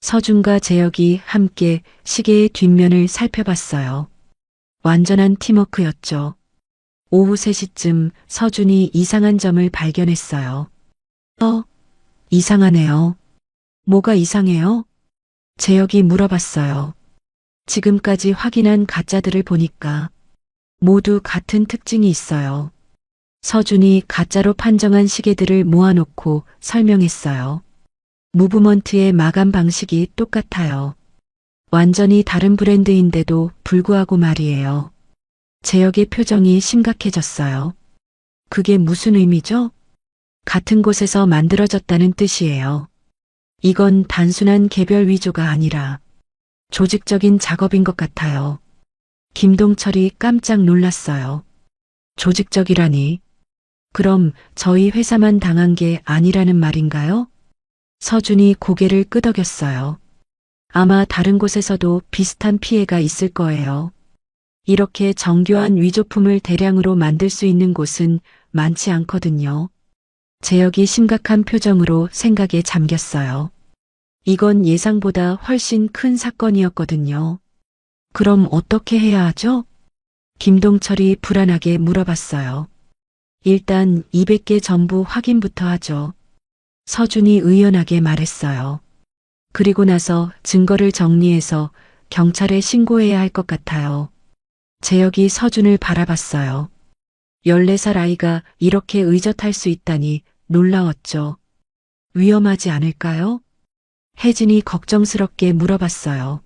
서준과 재혁이 함께 시계의 뒷면을 살펴봤어요. 완전한 팀워크였죠. 오후 3시쯤 서준이 이상한 점을 발견했어요. 이상하네요. 뭐가 이상해요? 재혁이 물어봤어요. 지금까지 확인한 가짜들을 보니까 모두 같은 특징이 있어요. 서준이 가짜로 판정한 시계들을 모아놓고 설명했어요. 무브먼트의 마감 방식이 똑같아요. 완전히 다른 브랜드인데도 불구하고 말이에요. 재혁의 표정이 심각해졌어요. 그게 무슨 의미죠? 같은 곳에서 만들어졌다는 뜻이에요. 이건 단순한 개별 위조가 아니라 조직적인 작업인 것 같아요. 김동철이 깜짝 놀랐어요. 조직적이라니. 그럼 저희 회사만 당한 게 아니라는 말인가요? 서준이 고개를 끄덕였어요. 아마 다른 곳에서도 비슷한 피해가 있을 거예요. 이렇게 정교한 위조품을 대량으로 만들 수 있는 곳은 많지 않거든요. 재혁이 심각한 표정으로 생각에 잠겼어요. 이건 예상보다 훨씬 큰 사건이었거든요. 그럼 어떻게 해야 하죠? 김동철이 불안하게 물어봤어요. 일단 200개 전부 확인부터 하죠. 서준이 의연하게 말했어요. 그리고 나서 증거를 정리해서 경찰에 신고해야 할 것 같아요. 재혁이 서준을 바라봤어요. 14살 아이가 이렇게 의젓할 수 있다니 놀라웠죠. 위험하지 않을까요? 혜진이 걱정스럽게 물어봤어요.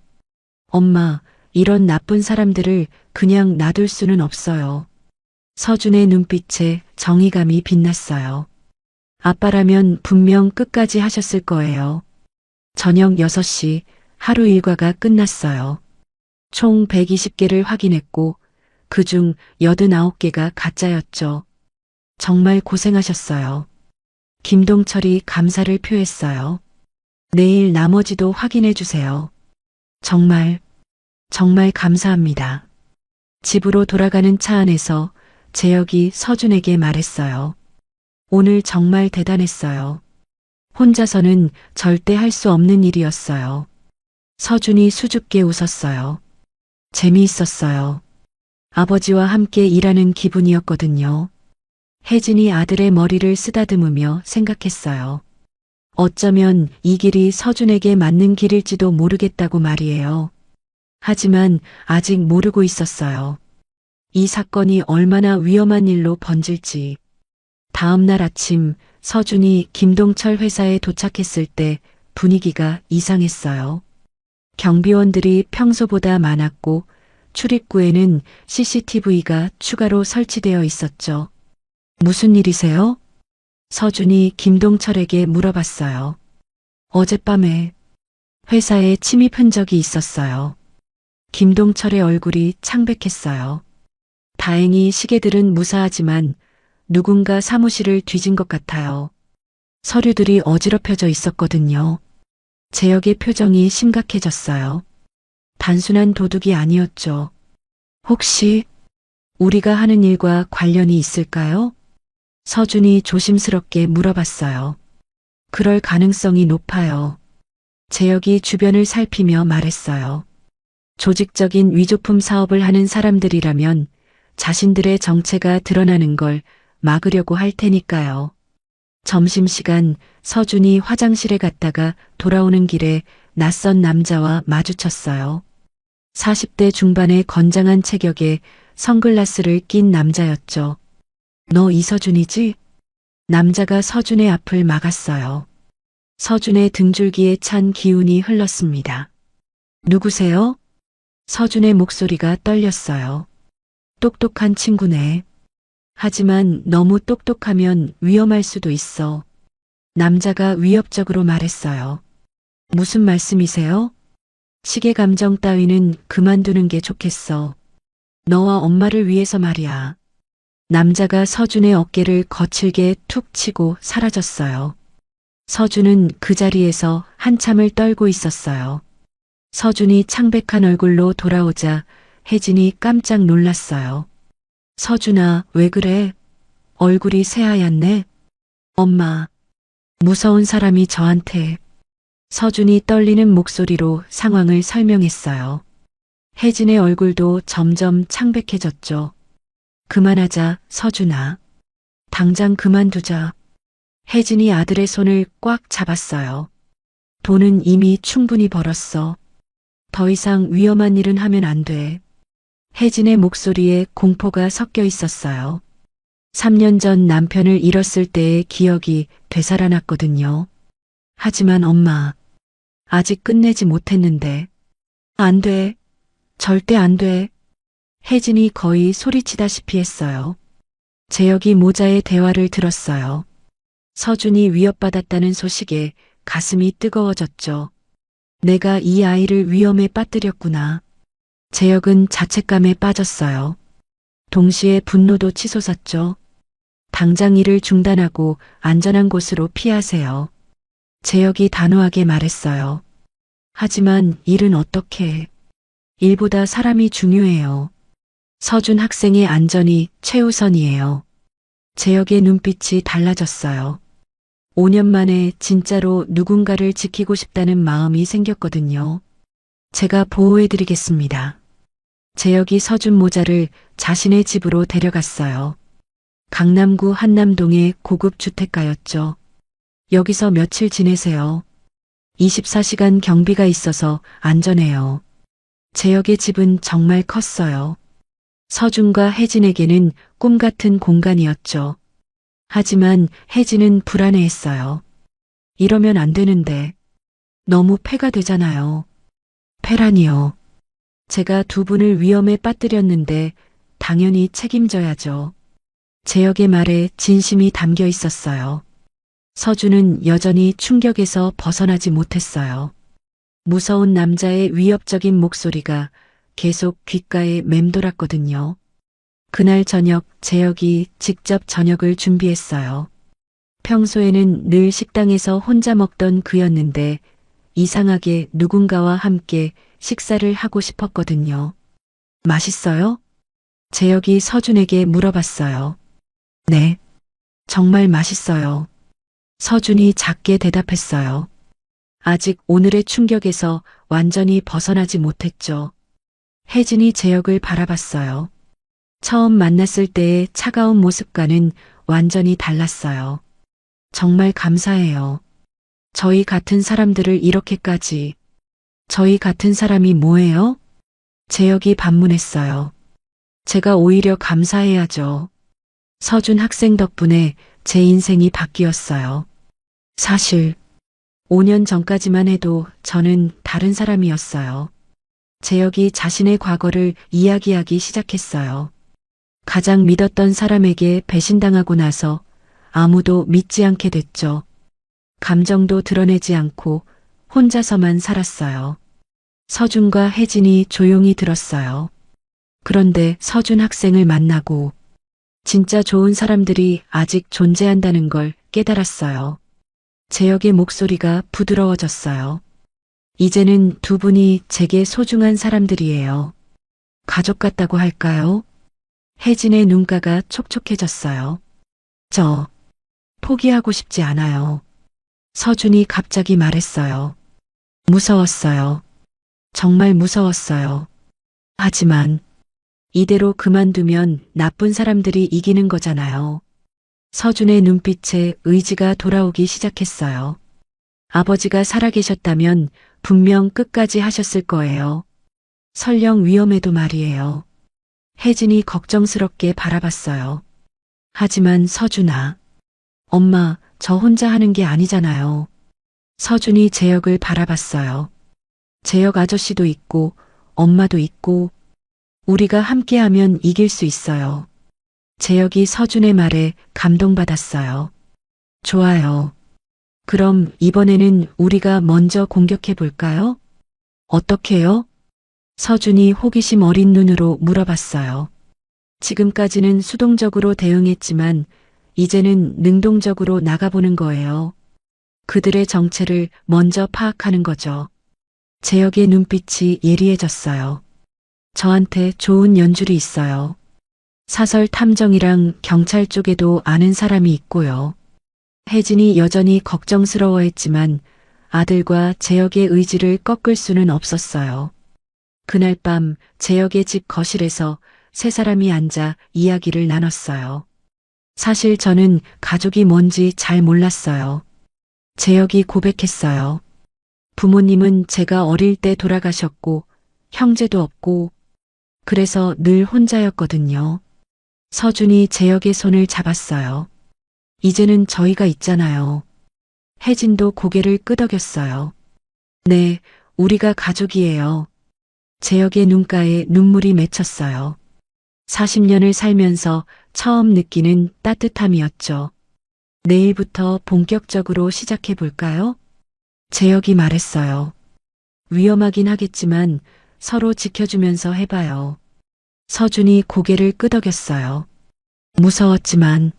엄마, 이런 나쁜 사람들을 그냥 놔둘 수는 없어요. 서준의 눈빛에 정의감이 빛났어요. 아빠라면 분명 끝까지 하셨을 거예요. 저녁 6시 하루 일과가 끝났어요. 총 120개를 확인했고 그중 89개가 가짜였죠. 정말 고생하셨어요. 김동철이 감사를 표했어요. 내일 나머지도 확인해 주세요. 정말 감사합니다. 집으로 돌아가는 차 안에서 재혁이 서준에게 말했어요. 오늘 정말 대단했어요. 혼자서는 절대 할 수 없는 일이었어요. 서준이 수줍게 웃었어요. 재미있었어요. 아버지와 함께 일하는 기분이었거든요. 혜진이 아들의 머리를 쓰다듬으며 생각했어요. 어쩌면 이 길이 서준에게 맞는 길일지도 모르겠다고 말이에요. 하지만 아직 모르고 있었어요. 이 사건이 얼마나 위험한 일로 번질지. 다음 날 아침 서준이 김동철 회사에 도착했을 때 분위기가 이상했어요. 경비원들이 평소보다 많았고 출입구에는 CCTV가 추가로 설치되어 있었죠. 무슨 일이세요? 서준이 김동철에게 물어봤어요. 어젯밤에 회사에 침입 흔적이 있었어요. 김동철의 얼굴이 창백했어요. 다행히 시계들은 무사하지만 누군가 사무실을 뒤진 것 같아요. 서류들이 어지럽혀져 있었거든요. 재혁의 표정이 심각해졌어요. 단순한 도둑이 아니었죠. 혹시 우리가 하는 일과 관련이 있을까요? 서준이 조심스럽게 물어봤어요. 그럴 가능성이 높아요. 재혁이 주변을 살피며 말했어요. 조직적인 위조품 사업을 하는 사람들이라면 자신들의 정체가 드러나는 걸 막으려고 할 테니까요. 점심시간 서준이 화장실에 갔다가 돌아오는 길에 낯선 남자와 마주쳤어요. 40대 중반의 건장한 체격에 선글라스를 낀 남자였죠. 너 이서준이지? 남자가 서준의 앞을 막았어요. 서준의 등줄기에 찬 기운이 흘렀습니다. 누구세요? 서준의 목소리가 떨렸어요. 똑똑한 친구네. 하지만 너무 똑똑하면 위험할 수도 있어. 남자가 위협적으로 말했어요. 무슨 말씀이세요? 시계 감정 따위는 그만두는 게 좋겠어. 너와 엄마를 위해서 말이야. 남자가 서준의 어깨를 거칠게 툭 치고 사라졌어요. 서준은 그 자리에서 한참을 떨고 있었어요. 서준이 창백한 얼굴로 돌아오자 혜진이 깜짝 놀랐어요. 서준아, 왜 그래? 얼굴이 새하얗네. 엄마, 무서운 사람이 저한테. 서준이 떨리는 목소리로 상황을 설명했어요. 혜진의 얼굴도 점점 창백해졌죠. 그만하자, 서준아. 당장 그만두자. 혜진이 아들의 손을 꽉 잡았어요. 돈은 이미 충분히 벌었어. 더 이상 위험한 일은 하면 안 돼. 혜진의 목소리에 공포가 섞여 있었어요. 3년 전 남편을 잃었을 때의 기억이 되살아났거든요. 하지만 엄마, 아직 끝내지 못했는데. 안 돼. 절대 안 돼. 혜진이 거의 소리치다시피 했어요. 재혁이 모자의 대화를 들었어요. 서준이 위협받았다는 소식에 가슴이 뜨거워졌죠. 내가 이 아이를 위험에 빠뜨렸구나. 재혁은 자책감에 빠졌어요. 동시에 분노도 치솟았죠. 당장 일을 중단하고 안전한 곳으로 피하세요. 재혁이 단호하게 말했어요. 하지만 일은 어떻게 해? 일보다 사람이 중요해요. 서준 학생의 안전이 최우선이에요. 재혁의 눈빛이 달라졌어요. 5년 만에 진짜로 누군가를 지키고 싶다는 마음이 생겼거든요. 제가 보호해드리겠습니다. 재혁이 서준 모자를 자신의 집으로 데려갔어요. 강남구 한남동의 고급 주택가였죠. 여기서 며칠 지내세요. 24시간 경비가 있어서 안전해요. 재혁의 집은 정말 컸어요. 서준과 혜진에게는 꿈 같은 공간이었죠. 하지만 혜진은 불안해했어요. 이러면 안 되는데. 너무 폐가 되잖아요. 폐라니요. 제가 두 분을 위험에 빠뜨렸는데 당연히 책임져야죠. 재혁의 말에 진심이 담겨 있었어요. 서준은 여전히 충격에서 벗어나지 못했어요. 무서운 남자의 위협적인 목소리가 계속 귓가에 맴돌았거든요. 그날 저녁 재혁이 직접 저녁을 준비했어요. 평소에는 늘 식당에서 혼자 먹던 그였는데 이상하게 누군가와 함께 식사를 하고 싶었거든요. 맛있어요? 재혁이 서준에게 물어봤어요. 네, 정말 맛있어요. 서준이 작게 대답했어요. 아직 오늘의 충격에서 완전히 벗어나지 못했죠. 혜진이 재혁을 바라봤어요. 처음 만났을 때의 차가운 모습과는 완전히 달랐어요. 정말 감사해요. 저희 같은 사람들을 이렇게까지. 저희 같은 사람이 뭐예요? 재혁이 반문했어요. 제가 오히려 감사해야죠. 서준 학생 덕분에 제 인생이 바뀌었어요. 사실 5년 전까지만 해도 저는 다른 사람이었어요. 재혁이 자신의 과거를 이야기하기 시작했어요. 가장 믿었던 사람에게 배신당하고 나서 아무도 믿지 않게 됐죠. 감정도 드러내지 않고 혼자서만 살았어요. 서준과 혜진이 조용히 들었어요. 그런데 서준 학생을 만나고 진짜 좋은 사람들이 아직 존재한다는 걸 깨달았어요. 재혁의 목소리가 부드러워졌어요. 이제는 두 분이 제게 소중한 사람들이에요. 가족 같다고 할까요? 혜진의 눈가가 촉촉해졌어요. 저 포기하고 싶지 않아요. 서준이 갑자기 말했어요. 무서웠어요. 정말 무서웠어요. 하지만 이대로 그만두면 나쁜 사람들이 이기는 거잖아요. 서준의 눈빛에 의지가 돌아오기 시작했어요. 아버지가 살아계셨다면 분명 끝까지 하셨을 거예요. 설령 위험해도 말이에요. 혜진이 걱정스럽게 바라봤어요. 하지만 서준아, 엄마, 저 혼자 하는 게 아니잖아요. 서준이 재혁을 바라봤어요. 재혁 아저씨도 있고, 엄마도 있고, 우리가 함께하면 이길 수 있어요. 재혁이 서준의 말에 감동받았어요. 좋아요. 그럼 이번에는 우리가 먼저 공격해 볼까요? 어떻게요? 서준이 호기심 어린 눈으로 물어봤어요. 지금까지는 수동적으로 대응했지만 이제는 능동적으로 나가보는 거예요. 그들의 정체를 먼저 파악하는 거죠. 재혁의 눈빛이 예리해졌어요. 저한테 좋은 연줄이 있어요. 사설 탐정이랑 경찰 쪽에도 아는 사람이 있고요. 혜진이 여전히 걱정스러워했지만 아들과 재혁의 의지를 꺾을 수는 없었어요. 그날 밤 재혁의 집 거실에서 세 사람이 앉아 이야기를 나눴어요. 사실 저는 가족이 뭔지 잘 몰랐어요. 재혁이 고백했어요. 부모님은 제가 어릴 때 돌아가셨고 형제도 없고 그래서 늘 혼자였거든요. 서준이 재혁의 손을 잡았어요. 이제는 저희가 있잖아요. 혜진도 고개를 끄덕였어요. 네, 우리가 가족이에요. 재혁의 눈가에 눈물이 맺혔어요. 40년을 살면서 처음 느끼는 따뜻함이었죠. 내일부터 본격적으로 시작해 볼까요? 재혁이 말했어요. 위험하긴 하겠지만 서로 지켜주면서 해봐요. 서준이 고개를 끄덕였어요. 무서웠지만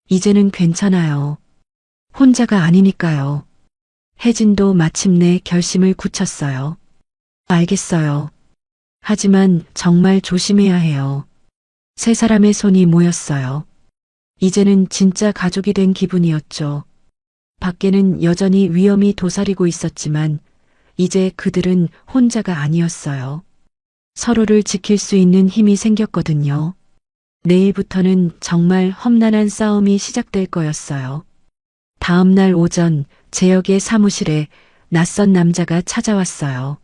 이제는 괜찮아요. 혼자가 아니니까요. 혜진도 마침내 결심을 굳혔어요. 알겠어요. 하지만 정말 조심해야 해요. 세 사람의 손이 모였어요. 이제는 진짜 가족이 된 기분이었죠. 밖에는 여전히 위험이 도사리고 있었지만 이제 그들은 혼자가 아니었어요. 서로를 지킬 수 있는 힘이 생겼거든요. 내일부터는 정말 험난한 싸움이 시작될 거였어요. 다음 날 오전 재혁의 사무실에 낯선 남자가 찾아왔어요.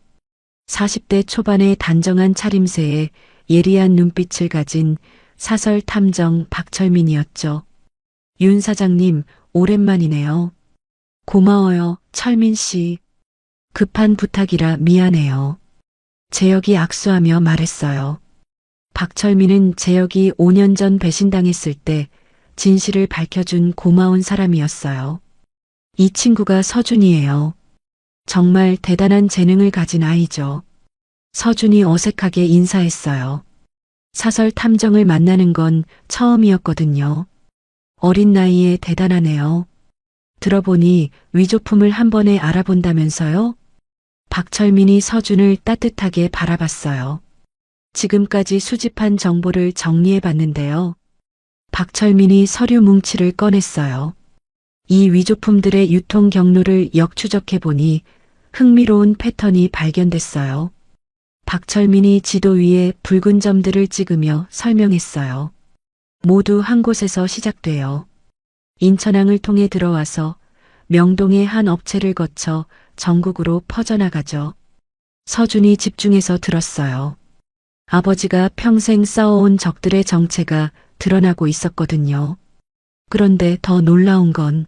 40대 초반의 단정한 차림새에 예리한 눈빛을 가진 사설 탐정 박철민이었죠. 윤 사장님, 오랜만이네요. 고마워요, 철민 씨. 급한 부탁이라 미안해요. 재혁이 악수하며 말했어요. 박철민은 재혁이 5년 전 배신당했을 때 진실을 밝혀준 고마운 사람이었어요. 이 친구가 서준이에요. 정말 대단한 재능을 가진 아이죠. 서준이 어색하게 인사했어요. 사설 탐정을 만나는 건 처음이었거든요. 어린 나이에 대단하네요. 들어보니 위조품을 한 번에 알아본다면서요? 박철민이 서준을 따뜻하게 바라봤어요. 지금까지 수집한 정보를 정리해 봤는데요. 박철민이 서류 뭉치를 꺼냈어요. 이 위조품들의 유통 경로를 역추적해 보니 흥미로운 패턴이 발견됐어요. 박철민이 지도 위에 붉은 점들을 찍으며 설명했어요. 모두 한 곳에서 시작돼요. 인천항을 통해 들어와서 명동의 한 업체를 거쳐 전국으로 퍼져나가죠. 서준이 집중해서 들었어요. 아버지가 평생 싸워온 적들의 정체가 드러나고 있었거든요. 그런데 더 놀라운 건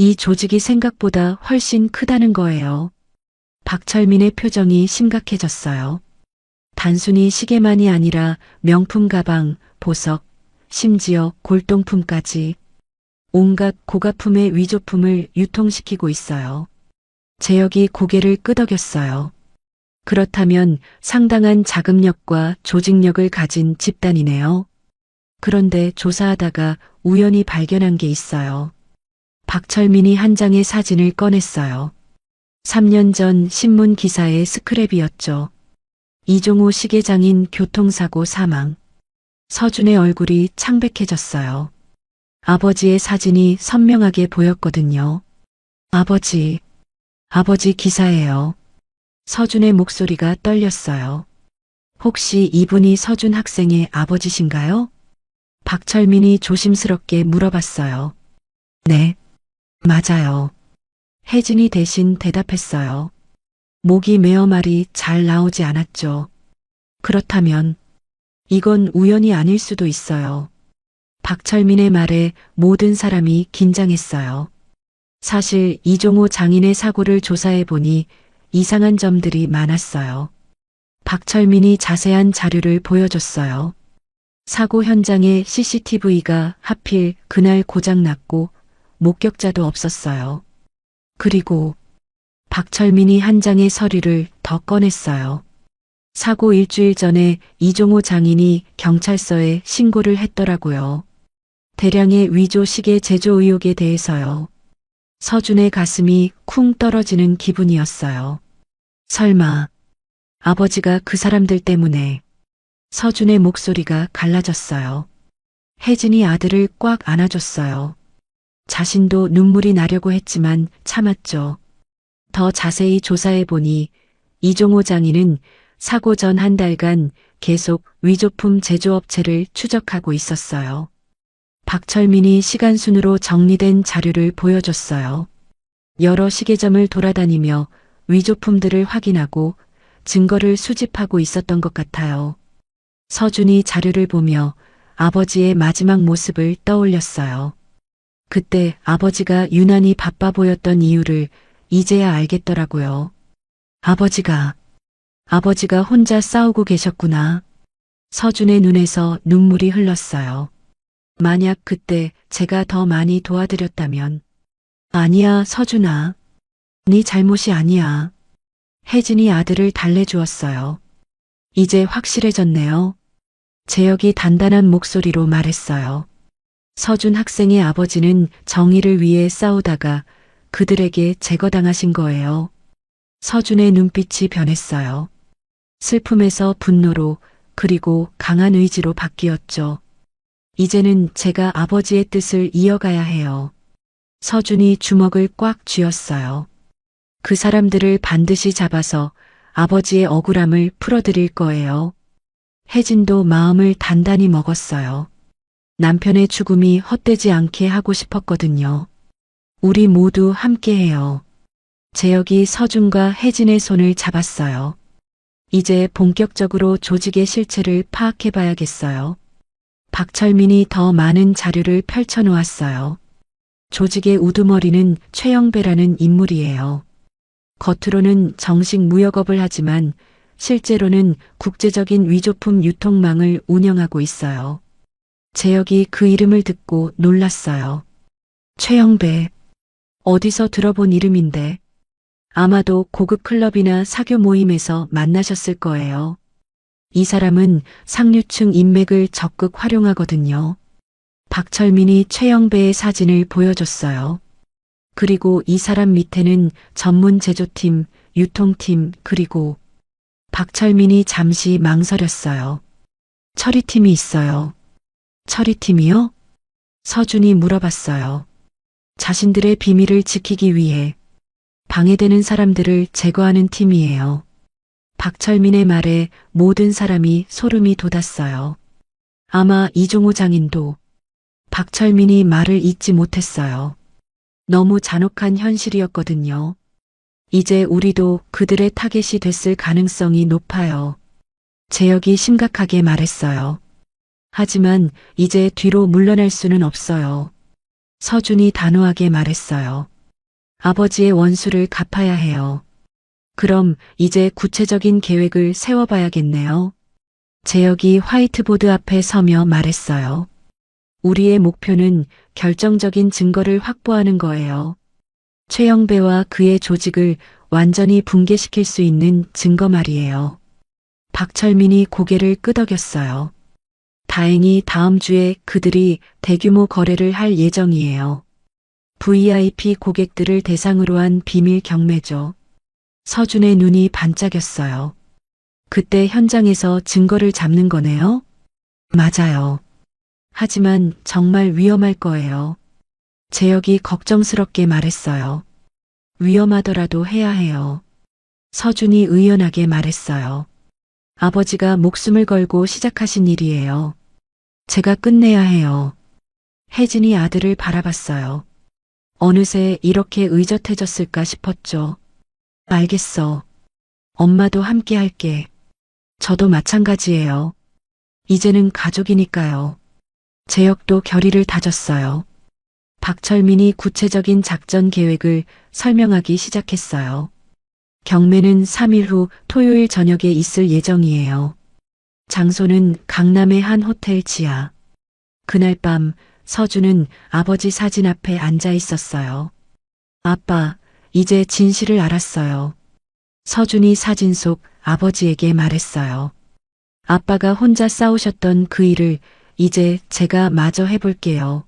이 조직이 생각보다 훨씬 크다는 거예요. 박철민의 표정이 심각해졌어요. 단순히 시계만이 아니라 명품 가방, 보석, 심지어 골동품까지 온갖 고가품의 위조품을 유통시키고 있어요. 재혁이 고개를 끄덕였어요. 그렇다면 상당한 자금력과 조직력을 가진 집단이네요. 그런데 조사하다가 우연히 발견한 게 있어요. 박철민이 한 장의 사진을 꺼냈어요. 3년 전 신문 기사의 스크랩이었죠. 이종호 시계장인 교통사고 사망. 서준의 얼굴이 창백해졌어요. 아버지의 사진이 선명하게 보였거든요. 아버지 기사예요. 서준의 목소리가 떨렸어요. 혹시 이분이 서준 학생의 아버지신가요? 박철민이 조심스럽게 물어봤어요. 네, 맞아요. 혜진이 대신 대답했어요. 목이 메어 말이 잘 나오지 않았죠. 그렇다면 이건 우연이 아닐 수도 있어요. 박철민의 말에 모든 사람이 긴장했어요. 사실 이종호 장인의 사고를 조사해 보니 이상한 점들이 많았어요. 박철민이 자세한 자료를 보여줬어요. 사고 현장에 CCTV가 하필 그날 고장났고 목격자도 없었어요. 그리고 박철민이 한 장의 서류를 더 꺼냈어요. 사고 일주일 전에 이종호 장인이 경찰서에 신고를 했더라고요. 대량의 위조 시계 제조 의혹에 대해서요. 서준의 가슴이 쿵 떨어지는 기분이었어요. 설마 아버지가 그 사람들 때문에. 서준의 목소리가 갈라졌어요. 혜진이 아들을 꽉 안아줬어요. 자신도 눈물이 나려고 했지만 참았죠. 더 자세히 조사해 보니 이종호 장인은 사고 전 한 달간 계속 위조품 제조업체를 추적하고 있었어요. 박철민이 시간순으로 정리된 자료를 보여줬어요. 여러 시계점을 돌아다니며 위조품들을 확인하고 증거를 수집하고 있었던 것 같아요. 서준이 자료를 보며 아버지의 마지막 모습을 떠올렸어요. 그때 아버지가 유난히 바빠 보였던 이유를 이제야 알겠더라고요. 아버지가 혼자 싸우고 계셨구나. 서준의 눈에서 눈물이 흘렀어요. 만약 그때 제가 더 많이 도와드렸다면. 아니야, 서준아. 네 잘못이 아니야. 혜진이 아들을 달래주었어요. 이제 확실해졌네요. 재혁이 단단한 목소리로 말했어요. 서준 학생의 아버지는 정의를 위해 싸우다가 그들에게 제거당하신 거예요. 서준의 눈빛이 변했어요. 슬픔에서 분노로 그리고 강한 의지로 바뀌었죠. 이제는 제가 아버지의 뜻을 이어가야 해요. 서준이 주먹을 꽉 쥐었어요. 그 사람들을 반드시 잡아서 아버지의 억울함을 풀어드릴 거예요. 혜진도 마음을 단단히 먹었어요. 남편의 죽음이 헛되지 않게 하고 싶었거든요. 우리 모두 함께해요. 재혁이 서준과 혜진의 손을 잡았어요. 이제 본격적으로 조직의 실체를 파악해봐야겠어요. 박철민이 더 많은 자료를 펼쳐놓았어요. 조직의 우두머리는 최영배라는 인물이에요. 겉으로는 정식 무역업을 하지만 실제로는 국제적인 위조품 유통망을 운영하고 있어요. 재혁이 그 이름을 듣고 놀랐어요. 최영배. 어디서 들어본 이름인데. 아마도 고급 클럽이나 사교 모임에서 만나셨을 거예요. 이 사람은 상류층 인맥을 적극 활용하거든요. 박철민이 최영배의 사진을 보여줬어요. 그리고 이 사람 밑에는 전문 제조팀, 유통팀, 그리고 박철민이 잠시 망설였어요. 처리팀이 있어요. 처리팀이요? 서준이 물어봤어요. 자신들의 비밀을 지키기 위해 방해되는 사람들을 제거하는 팀이에요. 박철민의 말에 모든 사람이 소름이 돋았어요. 아마 이종호 장인도. 박철민이 말을 잇지 못했어요. 너무 잔혹한 현실이었거든요. 이제 우리도 그들의 타겟이 됐을 가능성이 높아요. 재혁이 심각하게 말했어요. 하지만 이제 뒤로 물러날 수는 없어요. 서준이 단호하게 말했어요. 아버지의 원수를 갚아야 해요. 그럼 이제 구체적인 계획을 세워봐야겠네요. 재혁이 화이트보드 앞에 서며 말했어요. 우리의 목표는 결정적인 증거를 확보하는 거예요. 최영배와 그의 조직을 완전히 붕괴시킬 수 있는 증거 말이에요. 박철민이 고개를 끄덕였어요. 다행히 다음 주에 그들이 대규모 거래를 할 예정이에요. VIP 고객들을 대상으로 한 비밀 경매죠. 서준의 눈이 반짝였어요. 그때 현장에서 증거를 잡는 거네요? 맞아요. 하지만 정말 위험할 거예요. 재혁이 걱정스럽게 말했어요. 위험하더라도 해야 해요. 서준이 의연하게 말했어요. 아버지가 목숨을 걸고 시작하신 일이에요. 제가 끝내야 해요. 혜진이 아들을 바라봤어요. 어느새 이렇게 의젓해졌을까 싶었죠. 알겠어. 엄마도 함께 할게. 저도 마찬가지예요. 이제는 가족이니까요. 재혁도 결의를 다졌어요. 박철민이 구체적인 작전 계획을 설명하기 시작했어요. 경매는 3일 후 토요일 저녁에 있을 예정이에요. 장소는 강남의 한 호텔 지하. 그날 밤 서준은 아버지 사진 앞에 앉아 있었어요. 아빠, 이제 진실을 알았어요. 서준이 사진 속 아버지에게 말했어요. 아빠가 혼자 싸우셨던 그 일을 이제 제가 마저 해볼게요.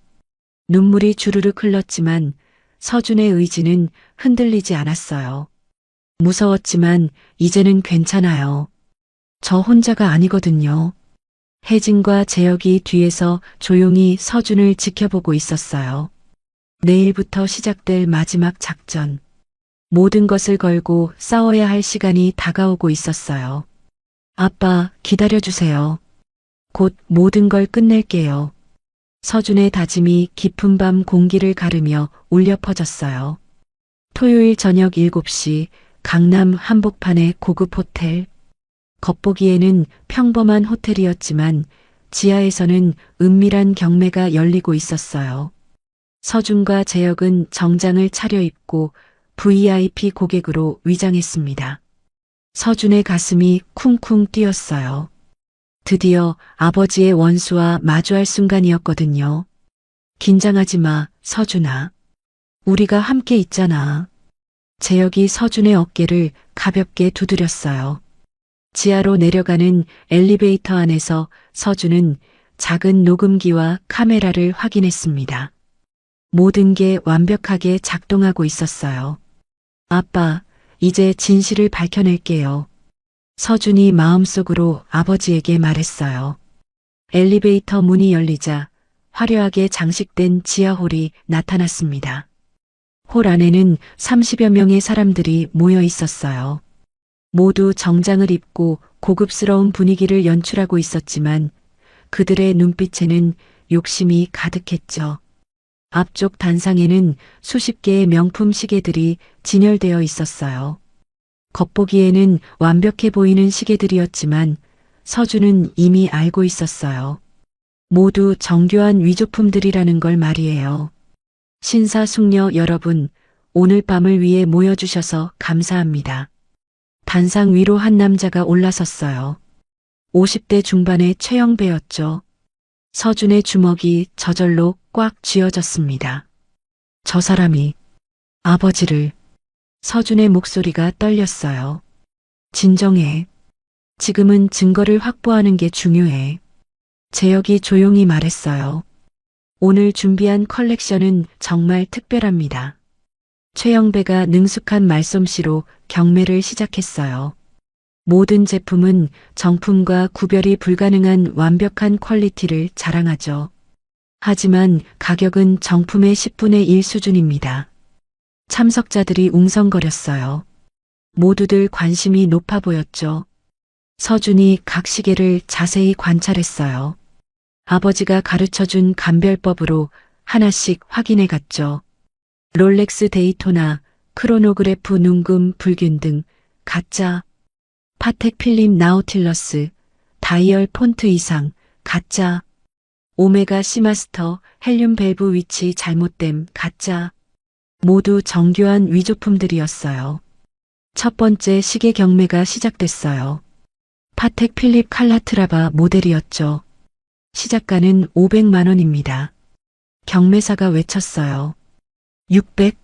눈물이 주르륵 흘렀지만 서준의 의지는 흔들리지 않았어요. 무서웠지만 이제는 괜찮아요. 저 혼자가 아니거든요. 혜진과 재혁이 뒤에서 조용히 서준을 지켜보고 있었어요. 내일부터 시작될 마지막 작전. 모든 것을 걸고 싸워야 할 시간이 다가오고 있었어요. 아빠, 기다려주세요. 곧 모든 걸 끝낼게요. 서준의 다짐이 깊은 밤 공기를 가르며 울려 퍼졌어요. 토요일 저녁 7시 강남 한복판의 고급 호텔. 겉보기에는 평범한 호텔이었지만 지하에서는 은밀한 경매가 열리고 있었어요. 서준과 재혁은 정장을 차려입고 VIP 고객으로 위장했습니다. 서준의 가슴이 쿵쿵 뛰었어요. 드디어 아버지의 원수와 마주할 순간이었거든요. 긴장하지 마, 서준아. 우리가 함께 있잖아. 재혁이 서준의 어깨를 가볍게 두드렸어요. 지하로 내려가는 엘리베이터 안에서 서준은 작은 녹음기와 카메라를 확인했습니다. 모든 게 완벽하게 작동하고 있었어요. 아빠, 이제 진실을 밝혀낼게요. 서준이 마음속으로 아버지에게 말했어요. 엘리베이터 문이 열리자 화려하게 장식된 지하홀이 나타났습니다. 홀 안에는 30여 명의 사람들이 모여 있었어요. 모두 정장을 입고 고급스러운 분위기를 연출하고 있었지만 그들의 눈빛에는 욕심이 가득했죠. 앞쪽 단상에는 수십 개의 명품 시계들이 진열되어 있었어요. 겉보기에는 완벽해 보이는 시계들이었지만 서준은 이미 알고 있었어요. 모두 정교한 위조품들이라는 걸 말이에요. 신사숙녀 여러분, 오늘 밤을 위해 모여주셔서 감사합니다. 단상 위로 한 남자가 올라섰어요. 50대 중반의 최영배였죠. 서준의 주먹이 저절로 꽉 쥐어졌습니다. 저 사람이 아버지를. 서준의 목소리가 떨렸어요. 진정해. 지금은 증거를 확보하는 게 중요해. 재혁이 조용히 말했어요. 오늘 준비한 컬렉션은 정말 특별합니다. 최영배가 능숙한 말솜씨로 경매를 시작했어요. 모든 제품은 정품과 구별이 불가능한 완벽한 퀄리티를 자랑하죠. 하지만 가격은 정품의 10분의 1 수준입니다. 참석자들이 웅성거렸어요. 모두들 관심이 높아 보였죠. 서준이 각 시계를 자세히 관찰했어요. 아버지가 가르쳐준 감별법으로 하나씩 확인해 갔죠. 롤렉스 데이토나, 크로노그래프 눈금 불균 등 가짜, 파텍 필름 나우틸러스, 다이얼 폰트 이상, 가짜, 오메가 시마스터, 헬륨 밸브 위치 잘못됨, 가짜, 모두 정교한 위조품들이었어요. 첫 번째 시계 경매가 시작됐어요. 파텍 필립 칼라트라바 모델이었죠. 시작가는 500만 원입니다. 경매사가 외쳤어요. 600,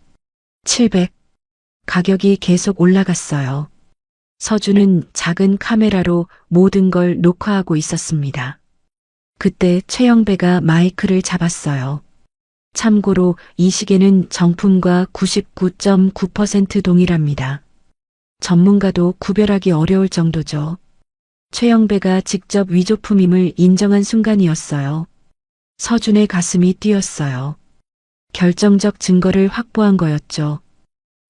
700. 가격이 계속 올라갔어요. 서준은 작은 카메라로 모든 걸 녹화하고 있었습니다. 그때 최영배가 마이크를 잡았어요. 참고로 이 시계는 정품과 99.9% 동일합니다. 전문가도 구별하기 어려울 정도죠. 최영배가 직접 위조품임을 인정한 순간이었어요. 서준의 가슴이 뛰었어요. 결정적 증거를 확보한 거였죠.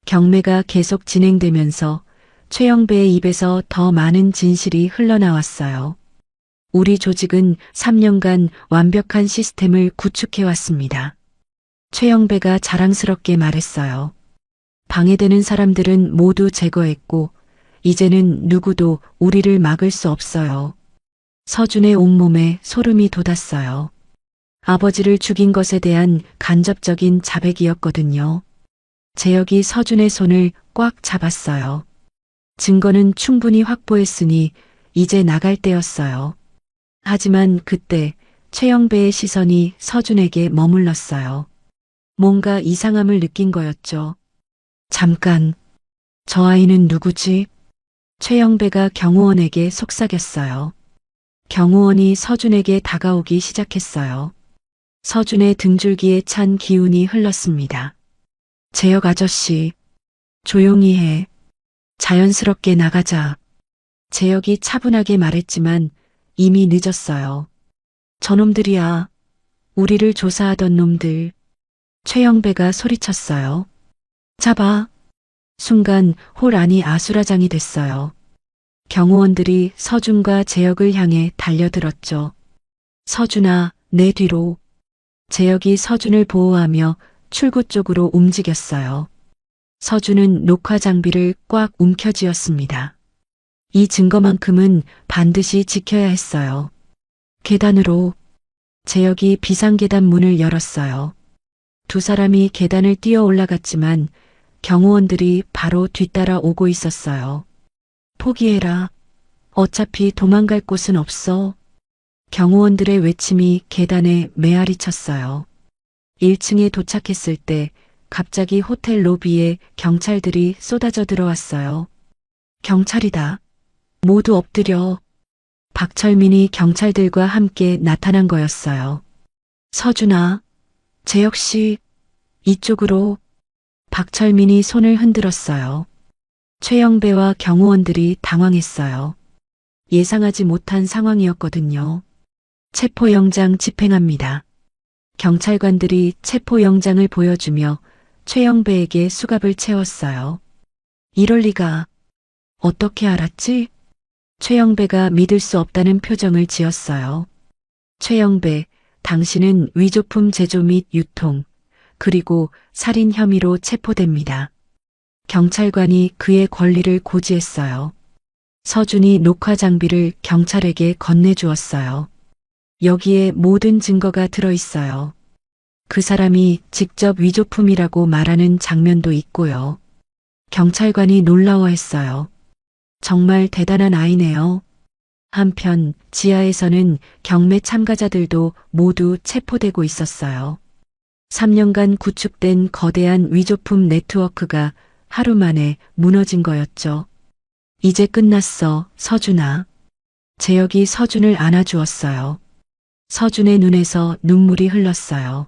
경매가 계속 진행되면서 최영배의 입에서 더 많은 진실이 흘러나왔어요. 우리 조직은 3년간 완벽한 시스템을 구축해왔습니다. 최영배가 자랑스럽게 말했어요. 방해되는 사람들은 모두 제거했고 이제는 누구도 우리를 막을 수 없어요. 서준의 온몸에 소름이 돋았어요. 아버지를 죽인 것에 대한 간접적인 자백이었거든요. 재혁이 서준의 손을 꽉 잡았어요. 증거는 충분히 확보했으니 이제 나갈 때였어요. 하지만 그때 최영배의 시선이 서준에게 머물렀어요. 뭔가 이상함을 느낀 거였죠. 잠깐, 저 아이는 누구지? 최영배가 경호원에게 속삭였어요. 경호원이 서준에게 다가오기 시작했어요. 서준의 등줄기에 찬 기운이 흘렀습니다. 재혁 아저씨, 조용히 해. 자연스럽게 나가자. 재혁이 차분하게 말했지만 이미 늦었어요. 저놈들이야. 우리를 조사하던 놈들. 최영배가 소리쳤어요. 잡아. 순간 홀 안이 아수라장이 됐어요. 경호원들이 서준과 재혁을 향해 달려들었죠. 서준아, 내 뒤로. 재혁이 서준을 보호하며 출구 쪽으로 움직였어요. 서준은 녹화 장비를 꽉 움켜쥐었습니다. 이 증거만큼은 반드시 지켜야 했어요. 계단으로. 재혁이 비상계단 문을 열었어요. 두 사람이 계단을 뛰어 올라갔지만 경호원들이 바로 뒤따라 오고 있었어요. 포기해라. 어차피 도망갈 곳은 없어. 경호원들의 외침이 계단에 메아리 쳤어요. 1층에 도착했을 때 갑자기 호텔 로비에 경찰들이 쏟아져 들어왔어요. 경찰이다. 모두 엎드려. 박철민이 경찰들과 함께 나타난 거였어요. 서준아, 재혁 씨, 이쪽으로. 박철민이 손을 흔들었어요. 최영배와 경호원들이 당황했어요. 예상하지 못한 상황이었거든요. 체포영장 집행합니다. 경찰관들이 체포영장을 보여주며 최영배에게 수갑을 채웠어요. 이럴 리가. 어떻게 알았지? 최영배가 믿을 수 없다는 표정을 지었어요. 최영배, 당신은 위조품 제조 및 유통, 그리고 살인 혐의로 체포됩니다. 경찰관이 그의 권리를 고지했어요. 서준이 녹화 장비를 경찰에게 건네주었어요. 여기에 모든 증거가 들어있어요. 그 사람이 직접 위조품이라고 말하는 장면도 있고요. 경찰관이 놀라워했어요. 정말 대단한 아이네요. 한편 지하에서는 경매 참가자들도 모두 체포되고 있었어요. 3년간 구축된 거대한 위조품 네트워크가 하루 만에 무너진 거였죠. 이제 끝났어, 서준아. 재혁이 서준을 안아주었어요. 서준의 눈에서 눈물이 흘렀어요.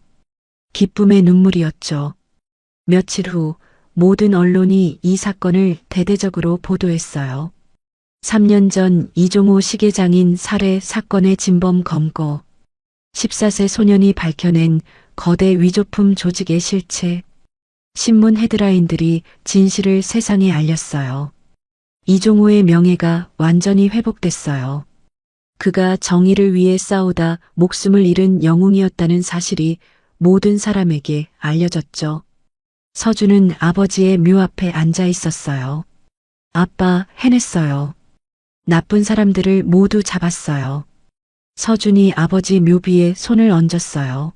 기쁨의 눈물이었죠. 며칠 후 모든 언론이 이 사건을 대대적으로 보도했어요. 3년 전 이종호 시계장인 살해 사건의 진범 검거, 14세 소년이 밝혀낸 거대 위조품 조직의 실체, 신문 헤드라인들이 진실을 세상에 알렸어요. 이종호의 명예가 완전히 회복됐어요. 그가 정의를 위해 싸우다 목숨을 잃은 영웅이었다는 사실이 모든 사람에게 알려졌죠. 서준은 아버지의 묘 앞에 앉아 있었어요. 아빠, 해냈어요. 나쁜 사람들을 모두 잡았어요. 서준이 아버지 묘비에 손을 얹었어요.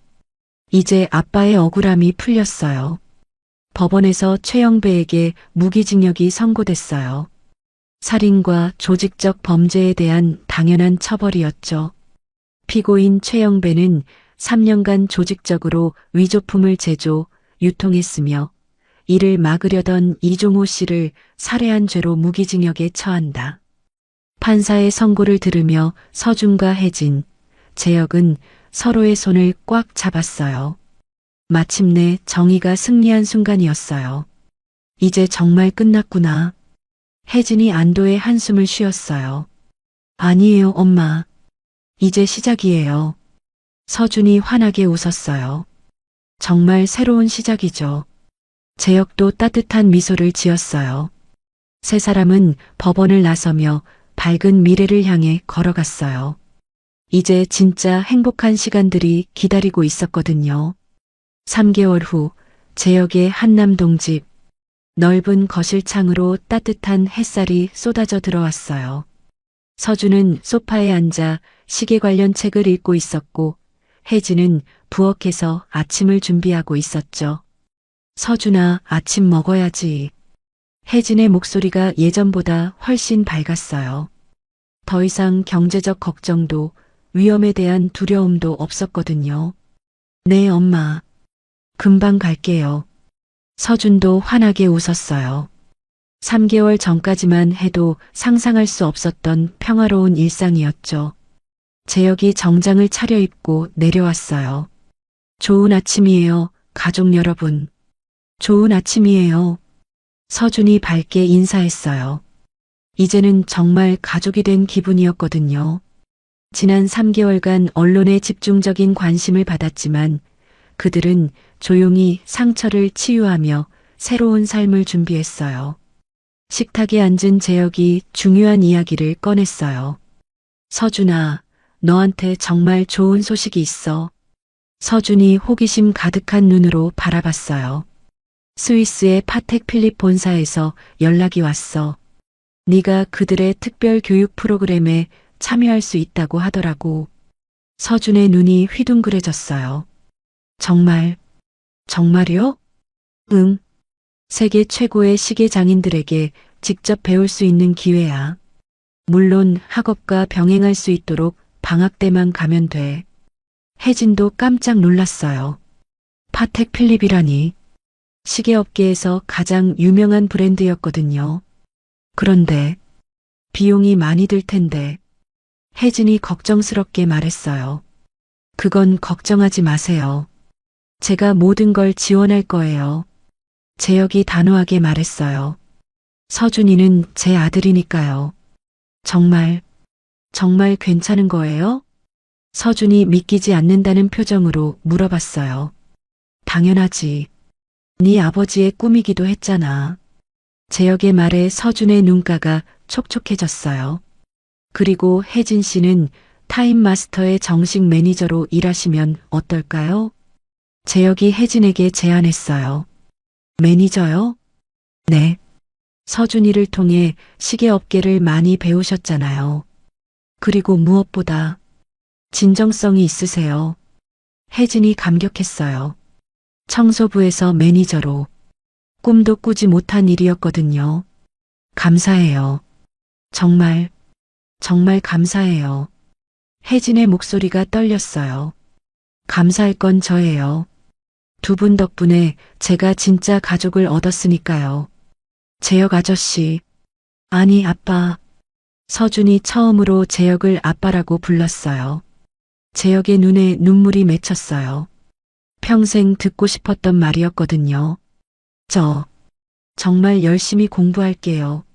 이제 아빠의 억울함이 풀렸어요. 법원에서 최영배에게 무기징역이 선고됐어요. 살인과 조직적 범죄에 대한 당연한 처벌이었죠. 피고인 최영배는 3년간 조직적으로 위조품을 제조, 유통했으며 이를 막으려던 이종호 씨를 살해한 죄로 무기징역에 처한다. 판사의 선고를 들으며 서준과 혜진, 재혁은 서로의 손을 꽉 잡았어요. 마침내 정의가 승리한 순간이었어요. 이제 정말 끝났구나. 혜진이 안도의 한숨을 쉬었어요. 아니에요, 엄마. 이제 시작이에요. 서준이 환하게 웃었어요. 정말 새로운 시작이죠. 재혁도 따뜻한 미소를 지었어요. 세 사람은 법원을 나서며 밝은 미래를 향해 걸어갔어요. 이제 진짜 행복한 시간들이 기다리고 있었거든요. 3개월 후 재혁의 한남동 집, 넓은 거실 창으로 따뜻한 햇살이 쏟아져 들어왔어요. 서준은 소파에 앉아 시계 관련 책을 읽고 있었고 혜진은 부엌에서 아침을 준비하고 있었죠. 서준아, 아침 먹어야지. 혜진의 목소리가 예전보다 훨씬 밝았어요. 더 이상 경제적 걱정도 위험에 대한 두려움도 없었거든요. 네, 엄마. 금방 갈게요. 서준도 환하게 웃었어요. 3개월 전까지만 해도 상상할 수 없었던 평화로운 일상이었죠. 재혁이 정장을 차려입고 내려왔어요. 좋은 아침이에요, 가족 여러분. 좋은 아침이에요. 서준이 밝게 인사했어요. 이제는 정말 가족이 된 기분이었거든요. 지난 3개월간 언론의 집중적인 관심을 받았지만 그들은 조용히 상처를 치유하며 새로운 삶을 준비했어요. 식탁에 앉은 재혁이 중요한 이야기를 꺼냈어요. 서준아, 너한테 정말 좋은 소식이 있어. 서준이 호기심 가득한 눈으로 바라봤어요. 스위스의 파텍 필립 본사에서 연락이 왔어. 네가 그들의 특별 교육 프로그램에 참여할 수 있다고 하더라고. 서준의 눈이 휘둥그레졌어요. 정말이요? 응. 세계 최고의 시계 장인들에게 직접 배울 수 있는 기회야. 물론 학업과 병행할 수 있도록 방학 때만 가면 돼. 혜진도 깜짝 놀랐어요. 파텍 필립이라니. 시계업계에서 가장 유명한 브랜드였거든요. 그런데 비용이 많이 들 텐데. 혜진이 걱정스럽게 말했어요. 그건 걱정하지 마세요. 제가 모든 걸 지원할 거예요. 재혁이 단호하게 말했어요. 서준이는 제 아들이니까요. 정말 괜찮은 거예요? 서준이 믿기지 않는다는 표정으로 물어봤어요. 당연하지. 네 아버지의 꿈이기도 했잖아. 재혁의 말에 서준의 눈가가 촉촉해졌어요. 그리고 혜진 씨는 타임마스터의 정식 매니저로 일하시면 어떨까요? 재혁이 혜진에게 제안했어요. 매니저요? 네. 서준이를 통해 시계업계를 많이 배우셨잖아요. 그리고 무엇보다 진정성이 있으세요. 혜진이 감격했어요. 청소부에서 매니저로 꿈도 꾸지 못한 일이었거든요. 감사해요. 정말 감사해요. 혜진의 목소리가 떨렸어요. 감사할 건 저예요. 두 분 덕분에 제가 진짜 가족을 얻었으니까요. 재혁 아저씨. 아니, 아빠. 서준이 처음으로 재혁을 아빠라고 불렀어요. 재혁의 눈에 눈물이 맺혔어요. 평생 듣고 싶었던 말이었거든요. 저 정말 열심히 공부할게요.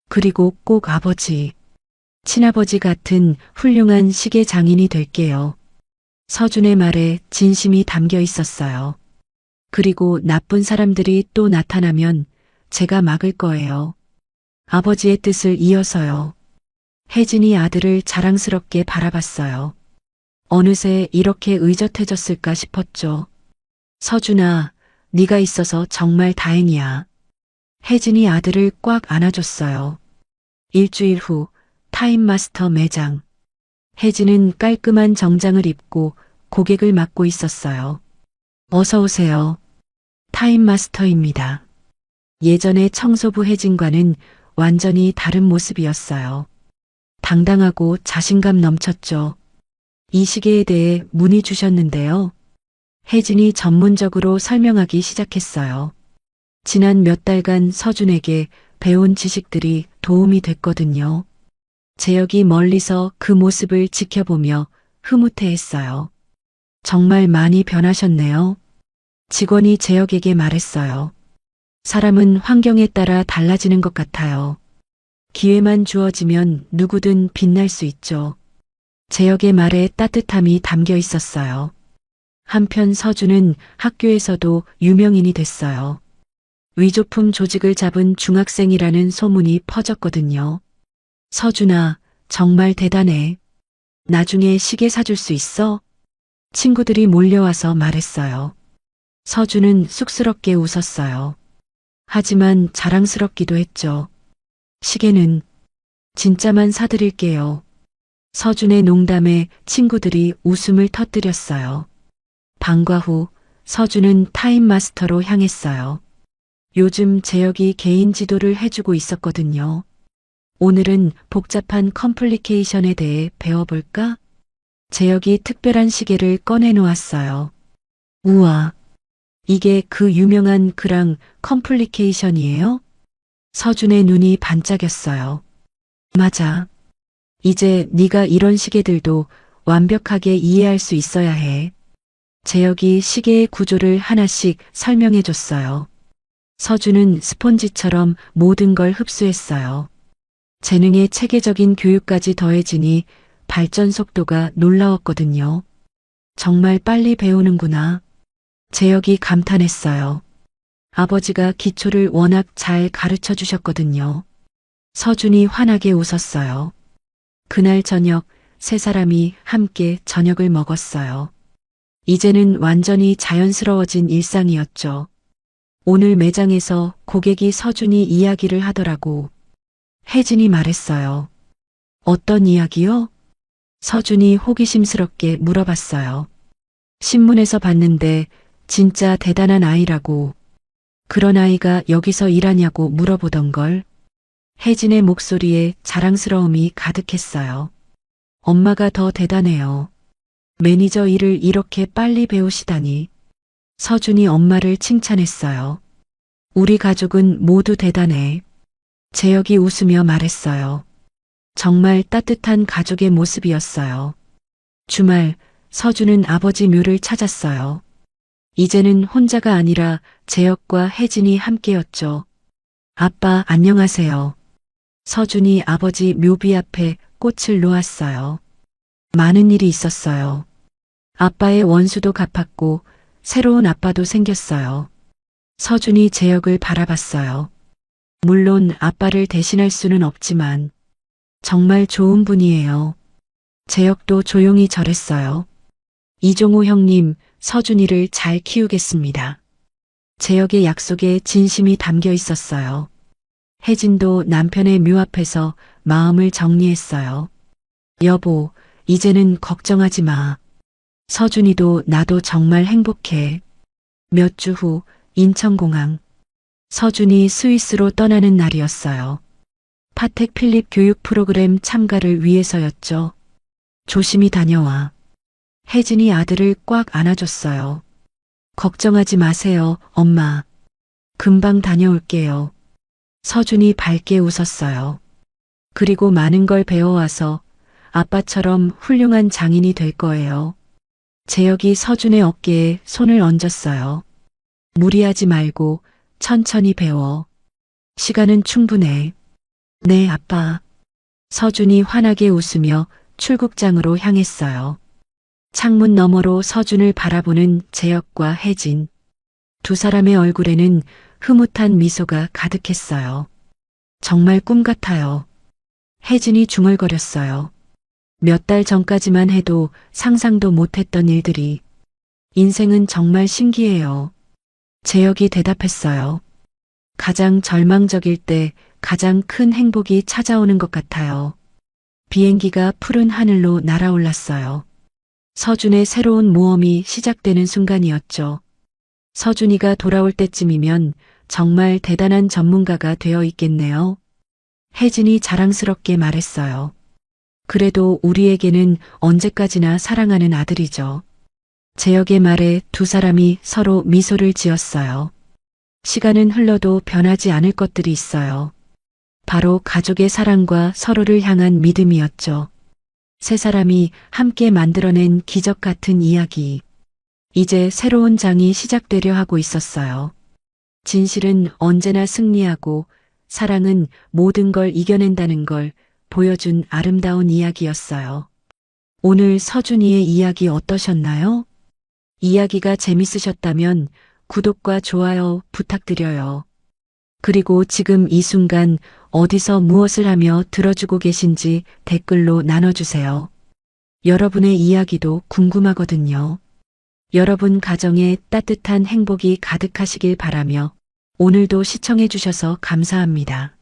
그리고 꼭 아버지, 친아버지 같은 훌륭한 시계 장인이 될게요. 서준의 말에 진심이 담겨 있었어요. 그리고 나쁜 사람들이 또 나타나면 제가 막을 거예요. 아버지의 뜻을 이어서요. 혜진이 아들을 자랑스럽게 바라봤어요. 어느새 이렇게 의젓해졌을까 싶었죠. 서준아, 네가 있어서 정말 다행이야. 혜진이 아들을 꽉 안아줬어요. 일주일 후 타임마스터 매장. 혜진은 깔끔한 정장을 입고 고객을 맡고 있었어요. 어서 오세요. 타임마스터입니다. 예전의 청소부 혜진과는 완전히 다른 모습이었어요. 당당하고 자신감 넘쳤죠. 이 시계에 대해 문의 주셨는데요. 혜진이 전문적으로 설명하기 시작했어요. 지난 몇 달간 서준에게 배운 지식들이 도움이 됐거든요. 재혁이 멀리서 그 모습을 지켜보며 흐뭇해했어요. 정말 많이 변하셨네요. 직원이 재혁에게 말했어요. 사람은 환경에 따라 달라지는 것 같아요. 기회만 주어지면 누구든 빛날 수 있죠. 재혁의 말에 따뜻함이 담겨 있었어요. 한편 서준은 학교에서도 유명인이 됐어요. 위조품 조직을 잡은 중학생이라는 소문이 퍼졌거든요. 서준아, 정말 대단해. 나중에 시계 사줄 수 있어? 친구들이 몰려와서 말했어요. 서준은 쑥스럽게 웃었어요. 하지만 자랑스럽기도 했죠. 시계는 진짜만 사드릴게요. 서준의 농담에 친구들이 웃음을 터뜨렸어요. 방과 후 서준은 타임마스터로 향했어요. 요즘 재혁이 개인 지도를 해주고 있었거든요. 오늘은 복잡한 컴플리케이션에 대해 배워볼까? 재혁이 특별한 시계를 꺼내놓았어요. 우와, 이게 그 유명한 그랑 컴플리케이션이에요? 서준의 눈이 반짝였어요. 맞아. 이제 네가 이런 시계들도 완벽하게 이해할 수 있어야 해. 재혁이 시계의 구조를 하나씩 설명해 줬어요. 서준은 스폰지처럼 모든 걸 흡수했어요. 재능에 체계적인 교육까지 더해지니 발전 속도가 놀라웠거든요. 정말 빨리 배우는구나. 재혁이 감탄했어요. 아버지가 기초를 워낙 잘 가르쳐 주셨거든요. 서준이 환하게 웃었어요. 그날 저녁 세 사람이 함께 저녁을 먹었어요. 이제는 완전히 자연스러워진 일상이었죠. 오늘 매장에서 고객이 서준이 이야기를 하더라고. 혜진이 말했어요. 어떤 이야기요? 서준이 호기심스럽게 물어봤어요. 신문에서 봤는데 진짜 대단한 아이라고. 그런 아이가 여기서 일하냐고 물어보던걸. 혜진의 목소리에 자랑스러움이 가득했어요. 엄마가 더 대단해요. 매니저 일을 이렇게 빨리 배우시다니. 서준이 엄마를 칭찬했어요. 우리 가족은 모두 대단해. 재혁이 웃으며 말했어요. 정말 따뜻한 가족의 모습이었어요. 주말 서준은 아버지 묘를 찾았어요. 이제는 혼자가 아니라 재혁과 혜진이 함께였죠. 아빠 안녕하세요. 서준이 아버지 묘비 앞에 꽃을 놓았어요. 많은 일이 있었어요. 아빠의 원수도 갚았고 새로운 아빠도 생겼어요. 서준이 재혁을 바라봤어요. 물론 아빠를 대신할 수는 없지만 정말 좋은 분이에요. 재혁도 조용히 절했어요. 이종호 형님, 서준이를 잘 키우겠습니다. 재혁의 약속에 진심이 담겨 있었어요. 혜진도 남편의 묘 앞에서 마음을 정리했어요. 여보, 이제는 걱정하지 마. 서준이도 나도 정말 행복해. 몇 주 후 인천공항. 서준이 스위스로 떠나는 날이었어요. 파텍 필립 교육 프로그램 참가를 위해서였죠. 조심히 다녀와. 혜진이 아들을 꽉 안아줬어요. 걱정하지 마세요, 엄마. 금방 다녀올게요. 서준이 밝게 웃었어요. 그리고 많은 걸 배워와서 아빠처럼 훌륭한 장인이 될 거예요. 재혁이 서준의 어깨에 손을 얹었어요. 무리하지 말고 천천히 배워. 시간은 충분해. 네, 아빠. 서준이 환하게 웃으며 출국장으로 향했어요. 창문 너머로 서준을 바라보는 재혁과 혜진. 두 사람의 얼굴에는 흐뭇한 미소가 가득했어요. 정말 꿈 같아요. 혜진이 중얼거렸어요. 몇 달 전까지만 해도 상상도 못했던 일들이. 인생은 정말 신기해요. 재혁이 대답했어요. 가장 절망적일 때 가장 큰 행복이 찾아오는 것 같아요. 비행기가 푸른 하늘로 날아올랐어요. 서준의 새로운 모험이 시작되는 순간이었죠. 서준이가 돌아올 때쯤이면 정말 대단한 전문가가 되어 있겠네요. 혜진이 자랑스럽게 말했어요. 그래도 우리에게는 언제까지나 사랑하는 아들이죠. 재혁의 말에 두 사람이 서로 미소를 지었어요. 시간은 흘러도 변하지 않을 것들이 있어요. 바로 가족의 사랑과 서로를 향한 믿음이었죠. 세 사람이 함께 만들어낸 기적 같은 이야기. 이제 새로운 장이 시작되려 하고 있었어요. 진실은 언제나 승리하고 사랑은 모든 걸 이겨낸다는 걸 보여준 아름다운 이야기였어요. 오늘 서준이의 이야기 어떠셨나요? 이야기가 재밌으셨다면 구독과 좋아요 부탁드려요. 그리고 지금 이 순간 어디서 무엇을 하며 들어주고 계신지 댓글로 나눠주세요. 여러분의 이야기도 궁금하거든요. 여러분 가정에 따뜻한 행복이 가득하시길 바라며 오늘도 시청해주셔서 감사합니다.